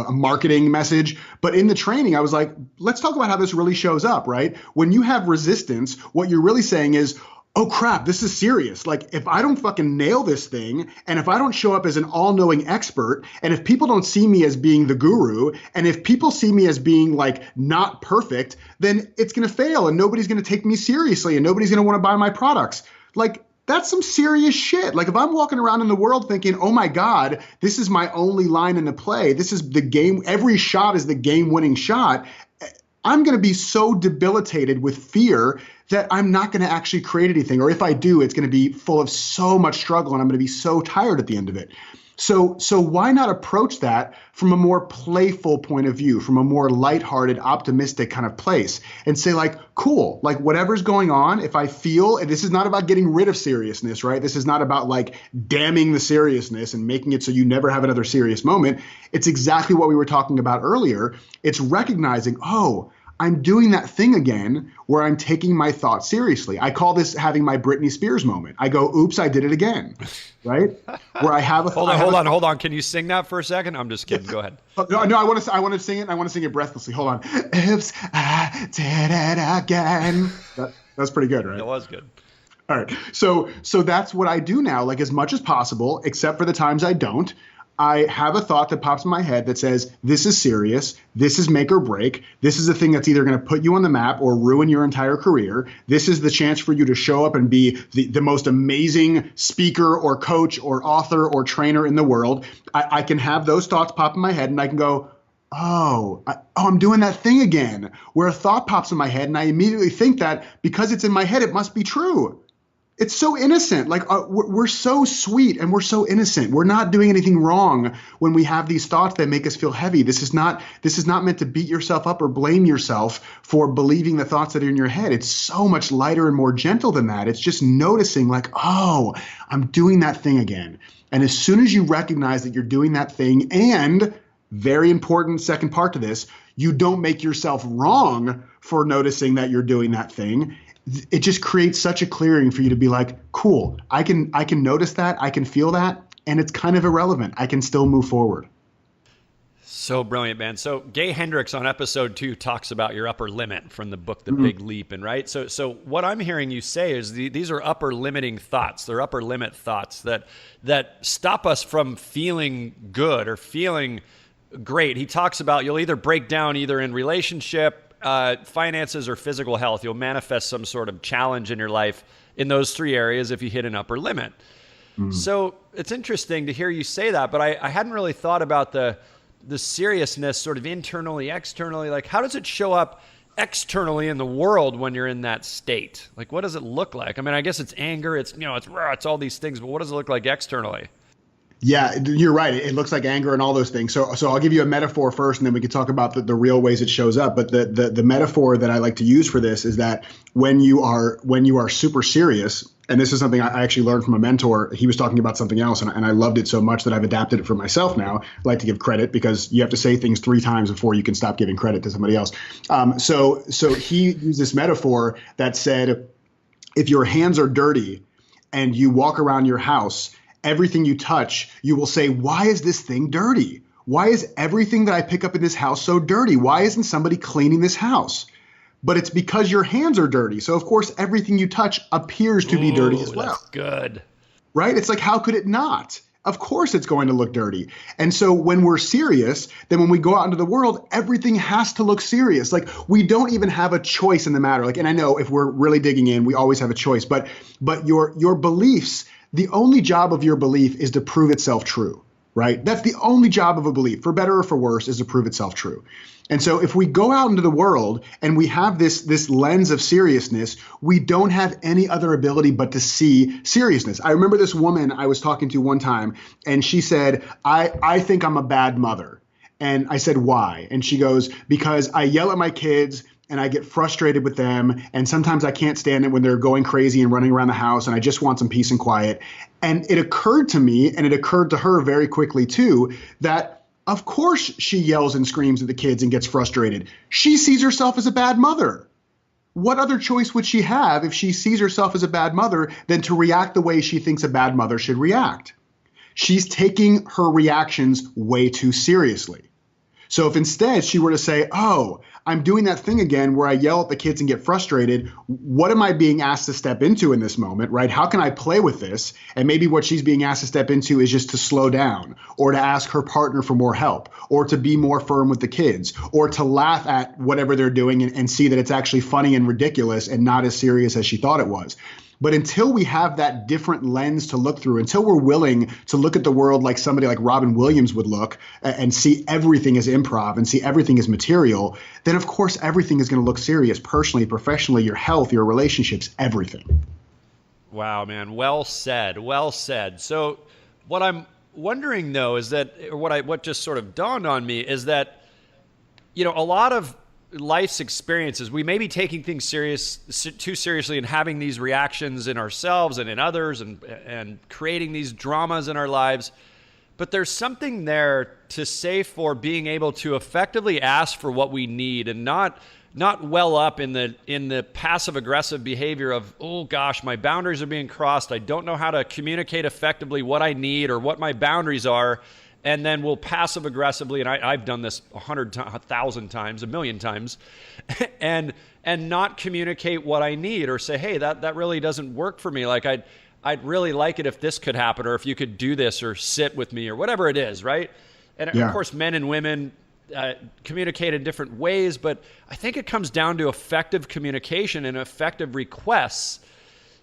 marketing message. But in the training, I was like, let's talk about how this really shows up, right? When you have resistance, what you're really saying is, oh crap, this is serious. Like if I don't fucking nail this thing, and if I don't show up as an all-knowing expert, and if people don't see me as being the guru, and if people see me as being like not perfect, then it's going to fail and nobody's going to take me seriously and nobody's going to want to buy my products. Like that's some serious shit. Like if I'm walking around in the world thinking, oh my God, this is my only line in the play. This is the game. Every shot is the game-winning shot. I'm going to be so debilitated with fear that I'm not going to actually create anything. Or if I do, it's going to be full of so much struggle and I'm going to be so tired at the end of it. So why not approach that from a more playful point of view, from a more lighthearted, optimistic kind of place, and say like, cool, like whatever's going on, if I feel, and this is not about getting rid of seriousness, right? This is not about like damning the seriousness and making it so you never have another serious moment. It's exactly what we were talking about earlier. It's recognizing, oh, I'm doing that thing again where I'm taking my thoughts seriously. I call this having my Britney Spears moment. I go, oops, I did it again, right? Where I have a hold on. Can you sing that for a second? I'm just kidding. Go ahead. No, I want to sing it. I want to sing it breathlessly. Hold on. Oops, I did it again. That's pretty good, right? It was good. All right. So that's what I do now, like as much as possible, except for the times I don't. I have a thought that pops in my head that says, this is serious. This is make or break. This is the thing that's either going to put you on the map or ruin your entire career. This is the chance for you to show up and be the most amazing speaker or coach or author or trainer in the world. I can have those thoughts pop in my head and I can go, I'm doing that thing again, where a thought pops in my head and I immediately think that because it's in my head, it must be true. It's so innocent. Like we're so sweet and we're so innocent. We're not doing anything wrong when we have these thoughts that make us feel heavy. This is not meant to beat yourself up or blame yourself for believing the thoughts that are in your head. It's so much lighter and more gentle than that. It's just noticing like, oh, I'm doing that thing again. And as soon as you recognize that you're doing that thing, and very important second part to this, you don't make yourself wrong for noticing that you're doing that thing. It just creates such a clearing for you to be like, cool, I can notice that, I can feel that, and it's kind of irrelevant. I can still move forward. So brilliant, man. So Gay Hendricks on episode 2 talks about your upper limit from the book, The Big Leap. And right. So what I'm hearing you say is these are upper limiting thoughts. They're upper limit thoughts that stop us from feeling good or feeling great. He talks about you'll either break down either in relationship, finances, or physical health. You'll manifest some sort of challenge in your life in those 3 areas if you hit an upper limit. So it's interesting to hear you say that, but I hadn't really thought about the seriousness sort of internally, externally. Like, how does it show up externally in the world when you're in that state? Like, what does it look like? I mean, I guess it's anger, it's all these things, but what does it look like externally? Yeah, you're right. It looks like anger and all those things. So I'll give you a metaphor first, and then we can talk about the real ways it shows up. But the metaphor that I like to use for this is that when you are super serious, and this is something I actually learned from a mentor. He was talking about something else, and I loved it so much that I've adapted it for myself now. I like to give credit because you have to say things 3 times before you can stop giving credit to somebody else. So he used this metaphor that said, if your hands are dirty and you walk around your house, everything you touch, you will say, why is this thing dirty? Why is everything that I pick up in this house so dirty? Why isn't somebody cleaning this house? But it's because your hands are dirty. So, of course, everything you touch appears to be dirty as well. That's good. Right? It's like, how could it not? Of course it's going to look dirty. And so when we're serious, then when we go out into the world, everything has to look serious. Like, we don't even have a choice in the matter. Like, and I know if we're really digging in, we always have a choice. But your beliefs, the only job of your belief is to prove itself true, right? That's the only job of a belief, for better or for worse, is to prove itself true. And so if we go out into the world and we have this lens of seriousness, we don't have any other ability but to see seriousness. I remember this woman I was talking to one time, and she said, I think I'm a bad mother. And I said, why? And she goes, because I yell at my kids and I get frustrated with them. And sometimes I can't stand it when they're going crazy and running around the house, and I just want some peace and quiet. And it occurred to me, and it occurred to her very quickly too, that of course she yells and screams at the kids and gets frustrated. She sees herself as a bad mother. What other choice would she have if she sees herself as a bad mother than to react the way she thinks a bad mother should react? She's taking her reactions way too seriously. So if instead she were to say, oh, I'm doing that thing again where I yell at the kids and get frustrated, what am I being asked to step into in this moment, right? How can I play with this? And maybe what she's being asked to step into is just to slow down, or to ask her partner for more help, or to be more firm with the kids, or to laugh at whatever they're doing and see that it's actually funny and ridiculous and not as serious as she thought it was. But until we have that different lens to look through, until we're willing to look at the world like somebody like Robin Williams would look and see everything as improv and see everything as material, then of course everything is going to look serious, personally, professionally, your health, your relationships, everything. Wow, man. Well said. Well said. So what I'm wondering though is that, or what just sort of dawned on me is that, a lot of life's experiences, we may be taking things too seriously and having these reactions in ourselves and in others and creating these dramas in our lives. But there's something there to say for being able to effectively ask for what we need and not not well up in the passive aggressive behavior of, oh gosh, my boundaries are being crossed. I don't know how to communicate effectively what I need or what my boundaries are. And then we'll passive aggressively, and I've done this 100,000 times, a million times, and not communicate what I need or say, hey, that really doesn't work for me. Like I'd really like it if this could happen, or if you could do this or sit with me or whatever it is, right? And of course, men and women communicate in different ways, but I think it comes down to effective communication and effective requests.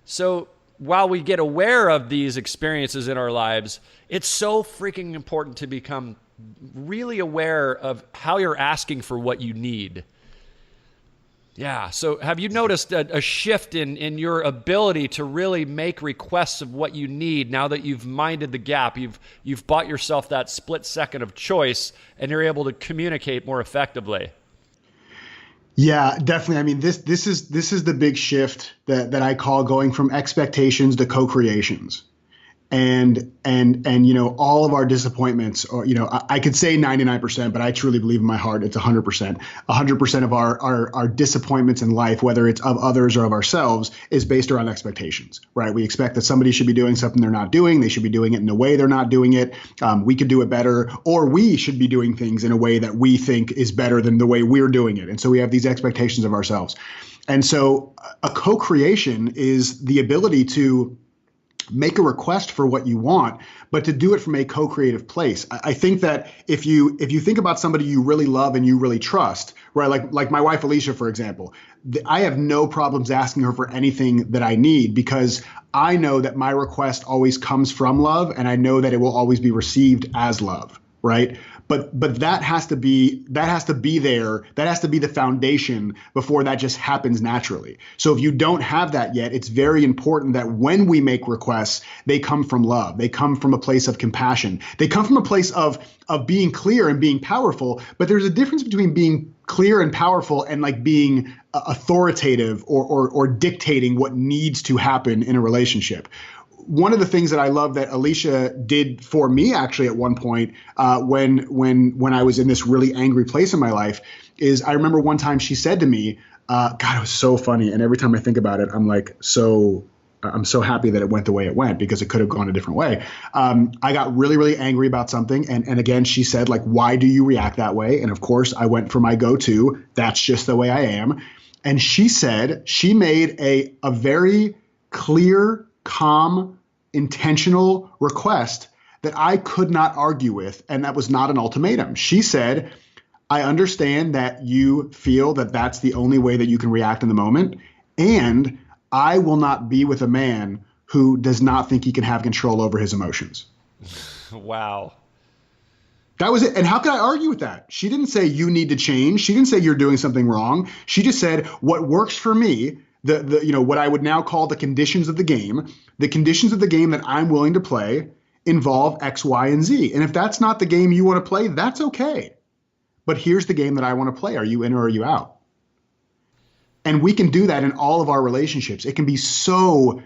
So while we get aware of these experiences in our lives, it's so freaking important to become really aware of how you're asking for what you need. Yeah. So have you noticed a shift in your ability to really make requests of what you need now that you've minded the gap? You've bought yourself that split second of choice, and you're able to communicate more effectively. Yeah, definitely. I mean, this is the big shift that I call going from expectations to co-creations. And all of our disappointments, or I could say 99%, but I truly believe in my heart it's 100%. 100% of our disappointments in life, whether it's of others or of ourselves, is based around expectations, right? We expect that somebody should be doing something they're not doing. They should be doing it in a way they're not doing it. We could do it better, or we should be doing things in a way that we think is better than the way we're doing it. And so we have these expectations of ourselves. And so a co-creation is the ability to make a request for what you want, but to do it from a co-creative place. I think that if you think about somebody you really love and you really trust, right? Like my wife, Alicia, for example, I have no problems asking her for anything that I need, because I know that my request always comes from love, and I know that it will always be received as love, right? But that has to be there. That has to be the foundation before that just happens naturally. So if you don't have that yet, it's very important that when we make requests, they come from love. They come from a place of compassion. They come from a place of being clear and being powerful. But there's a difference between being clear and powerful and like being authoritative or dictating what needs to happen in a relationship. One of the things that I love that Alicia did for me actually at one point when I was in this really angry place in my life is I remember one time she said to me, God, it was so funny. And every time I think about it, I'm so happy that it went the way it went, because it could have gone a different way. I got really, really angry about something. And again, she said, like, why do you react that way? And of course, I went for my go-to. That's just the way I am. And she said she made a very clear, calm, intentional request that I could not argue with, and that was not an ultimatum. She said, I understand that you feel that that's the only way that you can react in the moment, and I will not be with a man who does not think he can have control over his emotions. Wow. That was it. And how could I argue with that? She didn't say you need to change. She didn't say you're doing something wrong. She just said what works for me, what I would now call the conditions of the game. The conditions of the game that I'm willing to play involve X, Y, and Z. And if that's not the game you want to play, that's okay. But here's the game that I want to play. Are you in or are you out? And we can do that in all of our relationships. It can be so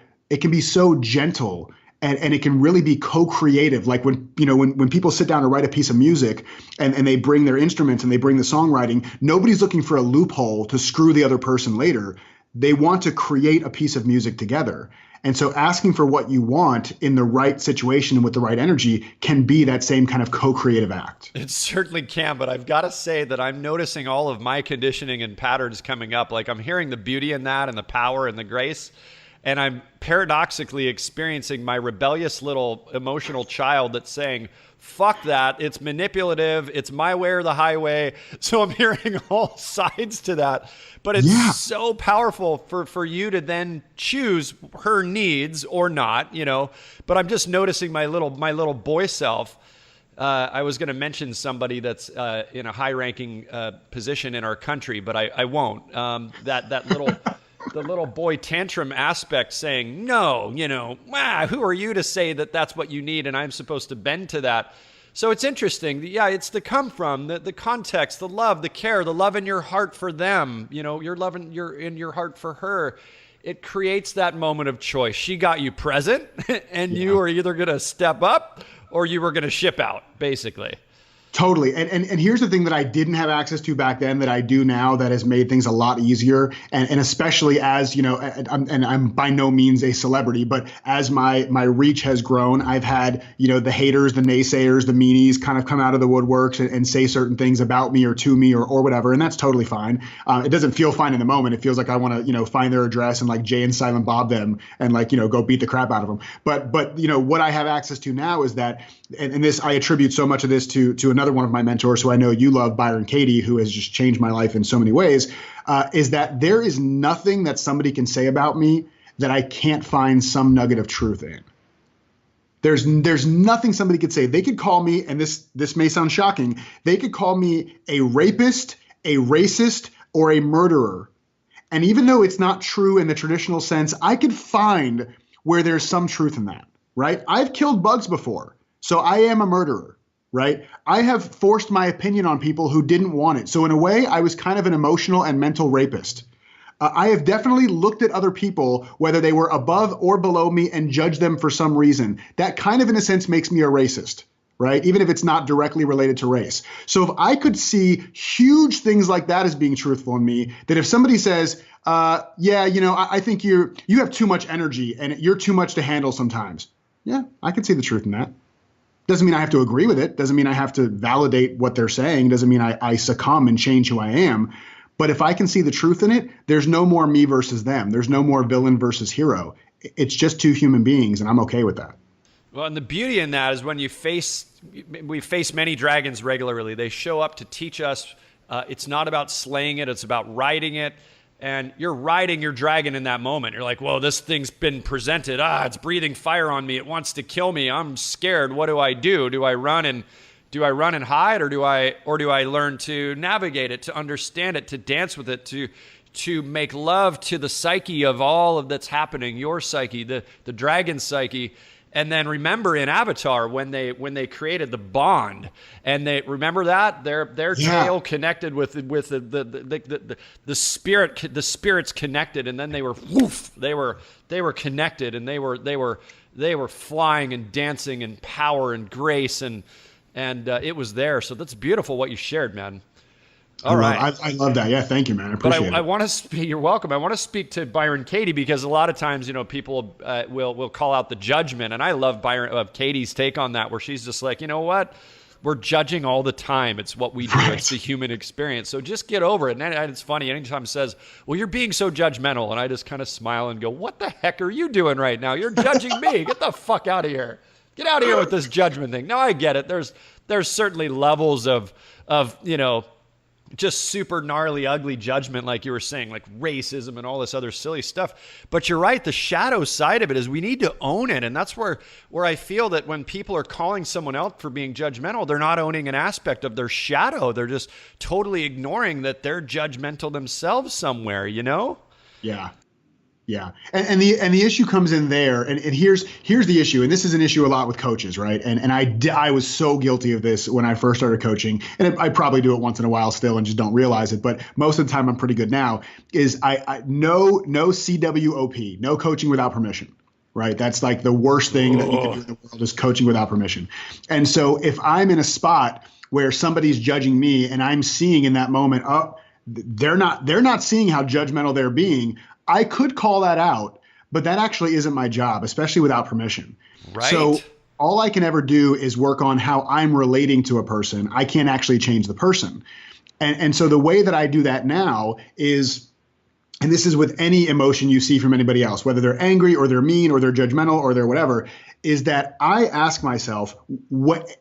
gentle, and it can really be co-creative. Like when people sit down to write a piece of music and they bring their instruments and they bring the songwriting, nobody's looking for a loophole to screw the other person later. They want to create a piece of music together. And so asking for what you want in the right situation and with the right energy can be that same kind of co-creative act. It certainly can, but I've got to say that I'm noticing all of my conditioning and patterns coming up. Like I'm hearing the beauty in that and the power and the grace. And I'm paradoxically experiencing my rebellious little emotional child that's saying, fuck that, it's manipulative, it's my way or the highway. So I'm hearing all sides to that. But it's so powerful for you to then choose her needs or not, But I'm just noticing my little boy self. I was going to mention somebody that's in a high-ranking position in our country, but I won't. The little boy tantrum aspect saying, no, who are you to say that that's what you need and I'm supposed to bend to that? So it's interesting. Yeah, it's the come from, the context, the love, the care, the love in your heart for them. Your love in your heart for her. It creates that moment of choice. She got you present, and you are either going to step up or you were going to ship out, basically. Totally. And here's the thing that I didn't have access to back then that I do now that has made things a lot easier. And especially as, I'm by no means a celebrity, but as my reach has grown, I've had, the haters, the naysayers, the meanies kind of come out of the woodworks and say certain things about me or to me or whatever. And that's totally fine. It doesn't feel fine in the moment. It feels like I want to, find their address and like Jay and Silent Bob them and like, go beat the crap out of them. But what I have access to now is that, and this, I attribute so much of this to another one of my mentors who I know you love, Byron Katie, who has just changed my life in so many ways, is that there is nothing that somebody can say about me that I can't find some nugget of truth in. There's nothing somebody could say. They could call me, and this may sound shocking, they could call me a rapist, a racist, or a murderer. And even though it's not true in the traditional sense, I could find where there's some truth in that, right? I've killed bugs before, so I am a murderer. Right? I have forced my opinion on people who didn't want it. So in a way, I was kind of an emotional and mental rapist. I have definitely looked at other people, whether they were above or below me, and judged them for some reason. That kind of, in a sense, makes me a racist, right? Even if it's not directly related to race. So if I could see huge things like that as being truthful in me, that if somebody says, I think you have too much energy and you're too much to handle sometimes. Yeah, I could see the truth in that. Doesn't mean I have to agree with it. Doesn't mean I have to validate what they're saying. Doesn't mean I succumb and change who I am. But if I can see the truth in it, there's no more me versus them. There's no more villain versus hero. It's just two human beings, and I'm okay with that. Well, and the beauty in that is when we face many dragons regularly. They show up to teach us it's not about slaying it. It's about riding it. And you're riding your dragon in that moment. You're like, whoa, this thing's been presented. It's breathing fire on me. It wants to kill me. I'm scared. What do? Do I run and hide, or do I learn to navigate it, to understand it, to dance with it, to make love to the psyche of all of that's happening, your psyche, the dragon's psyche. And then remember in Avatar when they created the bond, and they remember that their tail connected with the spirit, the spirits connected, and then they were connected, and they were flying and dancing in power and grace, and it was there. So that's beautiful what you shared, man. All right. I love that. Yeah, thank you, man. I appreciate it. I want to speak. You're welcome. I want to speak to Byron Katie because a lot of times, people will call out the judgment, and I love Katie's take on that, where she's just like, you know what, we're judging all the time. It's what we do. Right. It's the human experience. So just get over it. And it's funny. Anytime it says, well, you're being so judgmental, and I just kind of smile and go, what the heck are you doing right now? You're judging me. Get the fuck out of here. Get out of here with this judgment thing. No, I get it. There's certainly levels of just super gnarly, ugly judgment, like you were saying, like racism and all this other silly stuff. But you're right. The shadow side of it is we need to own it. And that's where I feel that when people are calling someone out for being judgmental, they're not owning an aspect of their shadow. They're just totally ignoring that they're judgmental themselves somewhere, Yeah. Yeah. And the issue comes in there. And here's the issue. And this is an issue a lot with coaches, right? And I was so guilty of this when I first started coaching. And I probably do it once in a while still and just don't realize it. But most of the time I'm pretty good now is no CWOP, no coaching without permission. Right. That's like the worst thing that you can do in the world is coaching without permission. And so if I'm in a spot where somebody's judging me and I'm seeing in that moment, they're not seeing how judgmental they're being, I could call that out, but that actually isn't my job, especially without permission. Right. So all I can ever do is work on how I'm relating to a person. I can't actually change the person. And so the way that I do that now is, and this is with any emotion you see from anybody else, whether they're angry or they're mean or they're judgmental or they're whatever, is that I ask myself,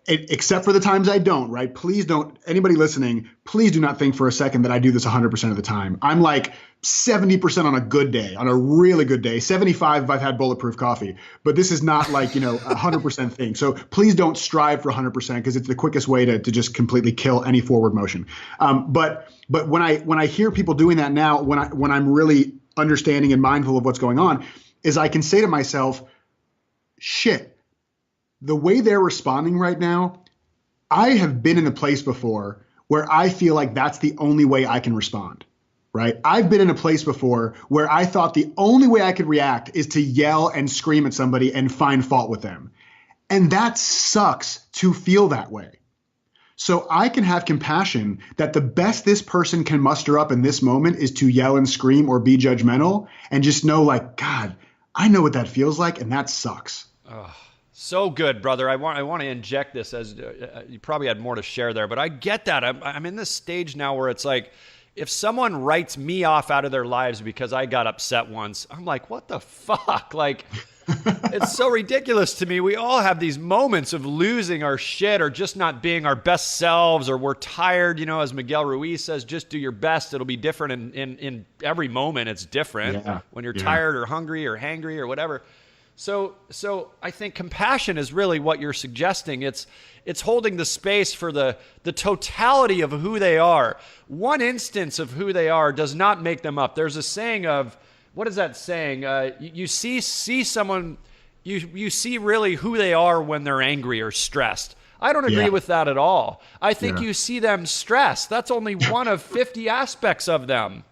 except for the times I don't, right? Please don't, anybody listening, please do not think for a second that I do this 100% of the time. I'm like 70% on a good day, on a really good day, 75 if I've had bulletproof coffee. But this is not like, a 100% thing. So please don't strive for 100% because it's the quickest way to just completely kill any forward motion. But when I hear people doing that now, when I'm really understanding and mindful of what's going on, is I can say to myself, shit, the way they're responding right now, I have been in a place before where I feel like that's the only way I can respond, right? I've been in a place before where I thought the only way I could react is to yell and scream at somebody and find fault with them. And that sucks to feel that way. So I can have compassion that the best this person can muster up in this moment is to yell and scream or be judgmental, and just know, like, God, I know what that feels like, and that sucks. Oh, so good, brother. I want to inject this, as you probably had more to share there, but I get that. I'm in this stage now where it's like, if someone writes me off out of their lives because I got upset once, I'm like, what the fuck? Like, it's so ridiculous to me. We all have these moments of losing our shit or just not being our best selves, or we're tired. You know, as Miguel Ruiz says, just do your best. It'll be different in every moment. It's different when you're tired or hungry or hangry or whatever. So I think compassion is really what you're suggesting. It's holding the space for the totality of who they are. One instance of who they are does not make them up. There's a saying of, what is that saying? You see someone, you see really who they are when they're angry or stressed. I don't agree with that at all. I think you see them stressed. That's only one of 50 aspects of them.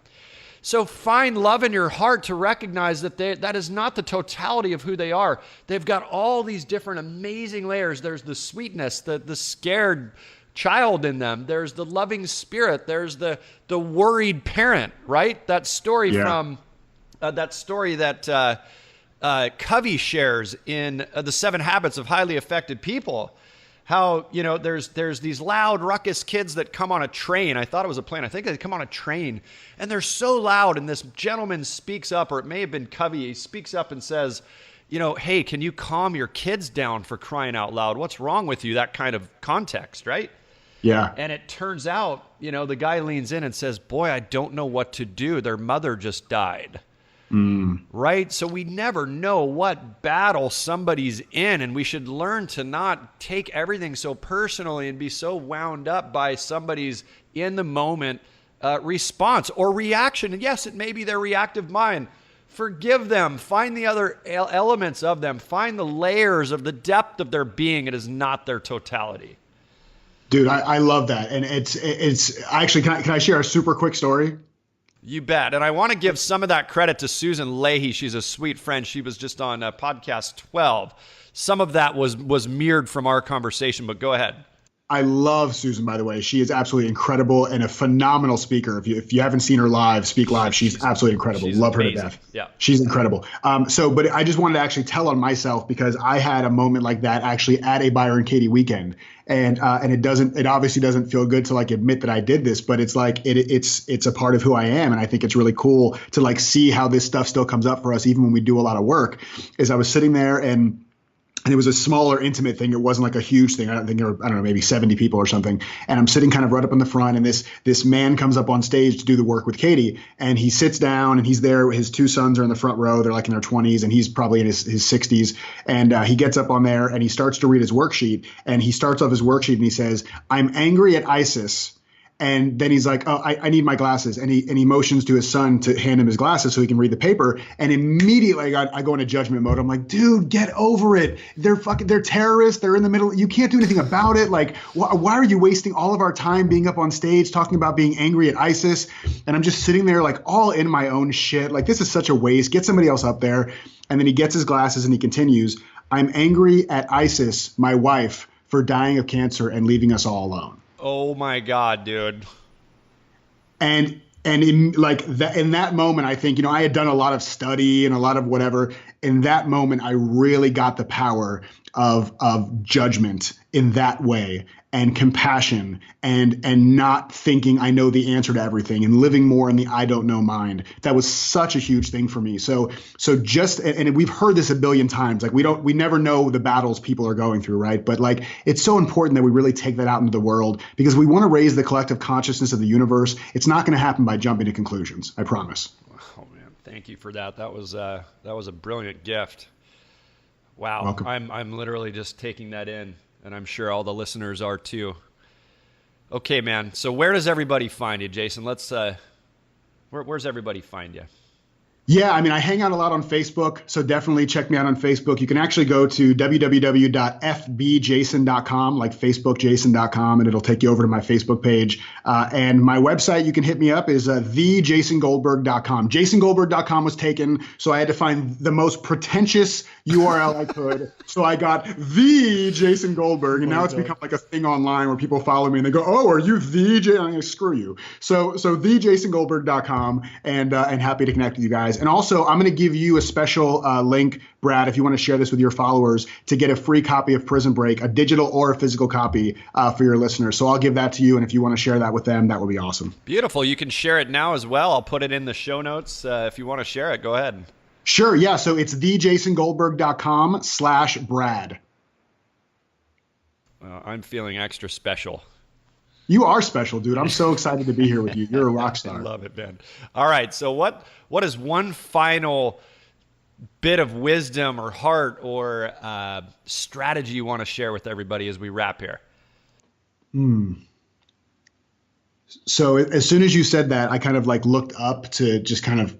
So find love in your heart to recognize that that is not the totality of who they are. They've got all these different amazing layers. There's the sweetness, the scared child in them. There's the loving spirit. There's the worried parent, right? That story from... that story that Covey shares in The 7 Habits of Highly Effective People, how, you know, there's these loud, ruckus kids that come on a train. I thought it was a plane. I think they come on a train, and they're so loud, and this gentleman speaks up, or it may have been Covey. He speaks up and says, you know, hey, can you calm your kids down, for crying out loud? What's wrong with you? That kind of context, right? Yeah. And it turns out, you know, the guy leans in and says, boy, I don't know what to do. Their mother just died. Right? So we never know what battle somebody's in, and we should learn to not take everything so personally and be so wound up by somebody's in the moment response or reaction. And yes, it may be their reactive mind. Forgive them. Find the other elements of them. Find the layers of the depth of their being. It is not their totality. Dude, I love that. And it's actually, can I share a super quick story? You bet. And I want to give some of that credit to Susan Leahy. She's a sweet friend. She was just on podcast 12. Some of that was mirrored from our conversation, but go ahead. I love Susan, by the way. She is absolutely incredible and a phenomenal speaker. If you haven't seen her speak live, she's absolutely incredible. Love her to death. Yeah, she's incredible. But I just wanted to actually tell on myself, because I had a moment like that actually at a Byron Katie weekend, and it obviously doesn't feel good to like admit that I did this, but it's like it's a part of who I am, and I think it's really cool to like see how this stuff still comes up for us even when we do a lot of work. Is I was sitting there and it was a smaller, intimate thing. It wasn't like a huge thing. I don't know, maybe 70 people or something. And I'm sitting kind of right up in the front, and this man comes up on stage to do the work with Katie, and he sits down, and he's there. His 2 sons are in the front row. They're like in their 20s, and he's probably in his 60s. And he gets up on there, and he starts to read his worksheet. And he starts off his worksheet, and he says, "I'm angry at ISIS." And then he's like, "Oh, I need my glasses." And he motions to his son to hand him his glasses so he can read the paper. And immediately I go into judgment mode. I'm like, dude, get over it. They're terrorists. They're in the middle. You can't do anything about it. Like, why are you wasting all of our time being up on stage talking about being angry at ISIS? And I'm just sitting there like all in my own shit. Like, this is such a waste. Get somebody else up there. And then he gets his glasses and he continues, "I'm angry at ISIS, my wife, for dying of cancer and leaving us all alone." Oh my God, dude. And in that moment, I think, I had done a lot of study and a lot of whatever. In that moment, I really got the power of judgment in that way, and compassion, and not thinking I know the answer to everything, and living more in the I don't know mind. That was such a huge thing for me. So just, and we've heard this a billion times, like we never know the battles people are going through, right? But like, it's so important that we really take that out into the world, because we want to raise the collective consciousness of the universe. It's not going to happen by jumping to conclusions. I promise. Oh man, thank you for that. That was a brilliant gift. Wow. Welcome. I'm literally just taking that in, and I'm sure all the listeners are too. Okay, man. So where does everybody find you, Jason? Let's where's everybody find you? Yeah, I mean, I hang out a lot on Facebook, so definitely check me out on Facebook. You can actually go to www.fbjason.com, like facebookjason.com, and it'll take you over to my Facebook page. And my website, you can hit me up, is thejasongoldberg.com. Jasongoldberg.com was taken, so I had to find the most pretentious URL I could. So I got the Jason Goldberg, and now it's become like a thing online where people follow me and they go, "Oh, are you the Jason?" I'm like, screw you. So thejasongoldberg.com, and happy to connect with you guys. And also, I'm going to give you a special link, Brad, if you want to share this with your followers, to get a free copy of Prison Break, a digital or a physical copy for your listeners. So I'll give that to you, and if you want to share that with them, that would be awesome. Beautiful. You can share it now as well. I'll put it in the show notes. If you want to share it, go ahead. Sure, yeah. So it's thejasongoldberg.com/Brad. I'm feeling extra special. You are special, dude. I'm so excited to be here with you. You're a rock star. I love it, man. All right. So what is one final bit of wisdom or heart or strategy you want to share with everybody as we wrap here? So as soon as you said that, I kind of like looked up to just kind of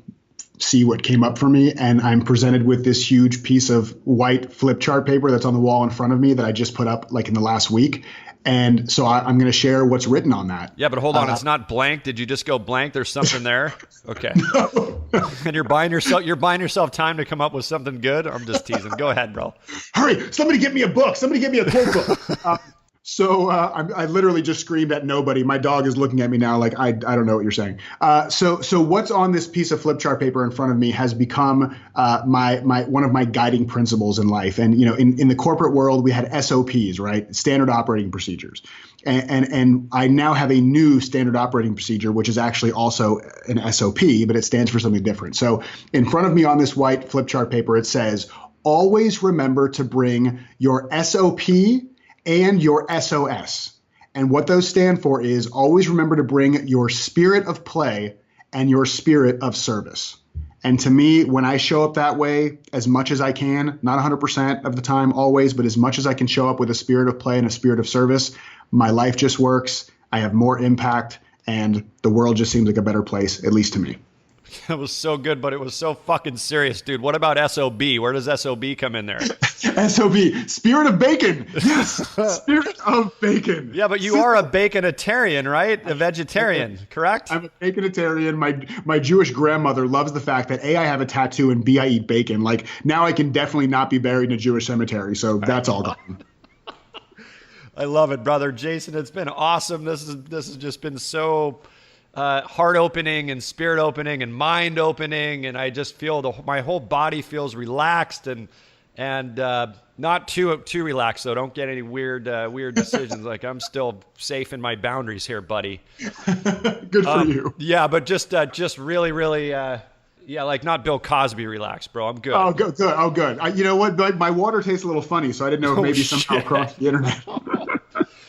see what came up for me. And I'm presented with this huge piece of white flip chart paper that's on the wall in front of me that I just put up like in the last week. And so I'm going to share what's written on that. Yeah, but hold on. It's not blank. Did you just go blank? There's something there? Okay. No. And you're buying yourself time to come up with something good? I'm just teasing. Go ahead, bro. Hurry. Somebody get me a book. Somebody get me a quote book. So I literally just screamed at nobody. My dog is looking at me now like, I don't know what you're saying. So what's on this piece of flip chart paper in front of me has become my one of my guiding principles in life. And, you know, in the corporate world, we had SOPs, right? Standard operating procedures. And I now have a new standard operating procedure, which is actually also an SOP, but it stands for something different. So in front of me on this white flip chart paper, it says, always remember to bring your SOP and your SOS. And what those stand for is always remember to bring your spirit of play and your spirit of service. And to me, when I show up that way, as much as I can, not 100% of the time always, but as much as I can show up with a spirit of play and a spirit of service, my life just works. I have more impact, and the world just seems like a better place, at least to me. That was so good, but it was so fucking serious, dude. What about SOB? Where does SOB come in there? SOB, spirit of bacon. Yes, spirit of bacon. Yeah, but you are a baconitarian, right? A vegetarian, correct? I'm a baconitarian. My Jewish grandmother loves the fact that A, I have a tattoo, and B, I eat bacon. Like, now I can definitely not be buried in a Jewish cemetery, so that's all gone. I love it, brother. Jason, it's been awesome. This has just been so heart-opening and spirit-opening and mind-opening, and I just feel my whole body feels relaxed and not too relaxed, so don't get any weird decisions. Like, I'm still safe in my boundaries here, buddy. Good for you. Yeah, but just really, really, like not Bill Cosby relaxed, bro. I'm good. Oh, good. Oh, good. You know what? My water tastes a little funny, so I didn't know if maybe somehow crossed the internet.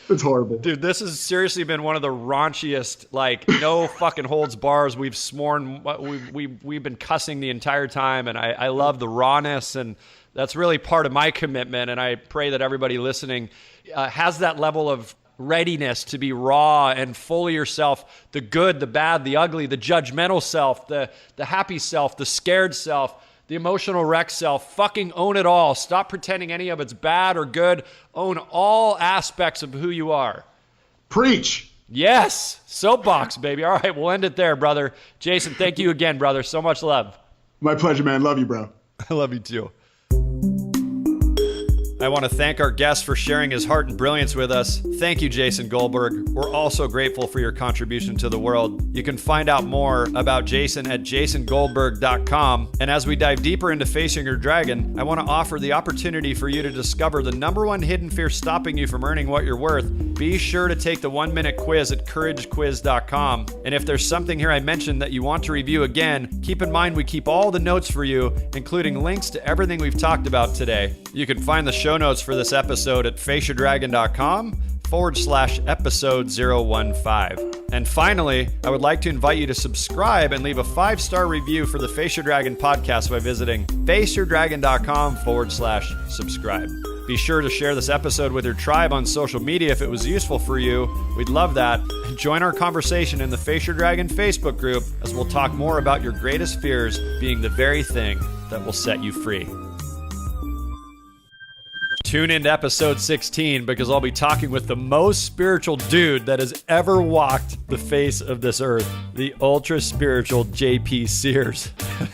It's horrible. Dude, this has seriously been one of the raunchiest, like, no fucking holds bars. We've sworn, we've been cussing the entire time, and I love the rawness, and that's really part of my commitment, and I pray that everybody listening has that level of readiness to be raw and full of yourself, the good, the bad, the ugly, the judgmental self, the happy self, the scared self, the emotional wreck self. Fucking own it all. Stop pretending any of it's bad or good. Own all aspects of who you are. Preach. Yes. Soapbox, baby. All right, we'll end it there, brother. Jason, thank you again, brother. So much love. My pleasure, man. Love you, bro. I love you too. I want to thank our guest for sharing his heart and brilliance with us. Thank you, Jason Goldberg. We're also grateful for your contribution to the world. You can find out more about Jason at jasongoldberg.com. And as we dive deeper into facing your dragon, I want to offer the opportunity for you to discover the #1 hidden fear stopping you from earning what you're worth. Be sure to take the 1-minute quiz at couragequiz.com. And if there's something here I mentioned that you want to review again, keep in mind we keep all the notes for you, including links to everything we've talked about today. You can find the show notes for this episode at faceyourdragon.com/episode 015. And finally, I would like to invite you to subscribe and leave a 5-star review for the Face Your Dragon podcast by visiting faceyourdragon.com/subscribe. Be sure to share this episode with your tribe on social media if it was useful for you. We'd love that. And join our conversation in the Face Your Dragon Facebook group, as we'll talk more about your greatest fears being the very thing that will set you free. Tune into episode 16 because I'll be talking with the most spiritual dude that has ever walked the face of this earth, the ultra spiritual JP Sears.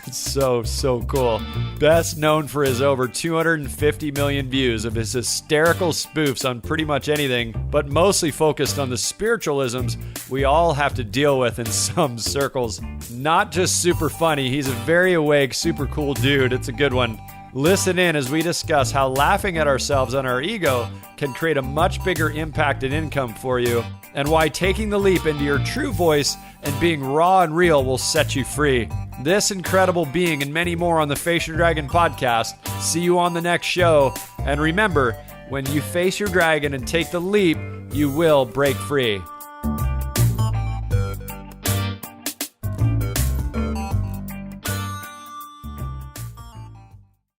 It's so cool. Best known for his over 250 million views of his hysterical spoofs on pretty much anything, but mostly focused on the spiritualisms we all have to deal with in some circles. Not just super funny, he's a very awake, super cool dude. It's a good one. Listen in as we discuss how laughing at ourselves and our ego can create a much bigger impact and income for you, and why taking the leap into your true voice and being raw and real will set you free. This incredible being and many more on the Face Your Dragon podcast. See you on the next show. And remember, when you face your dragon and take the leap, you will break free.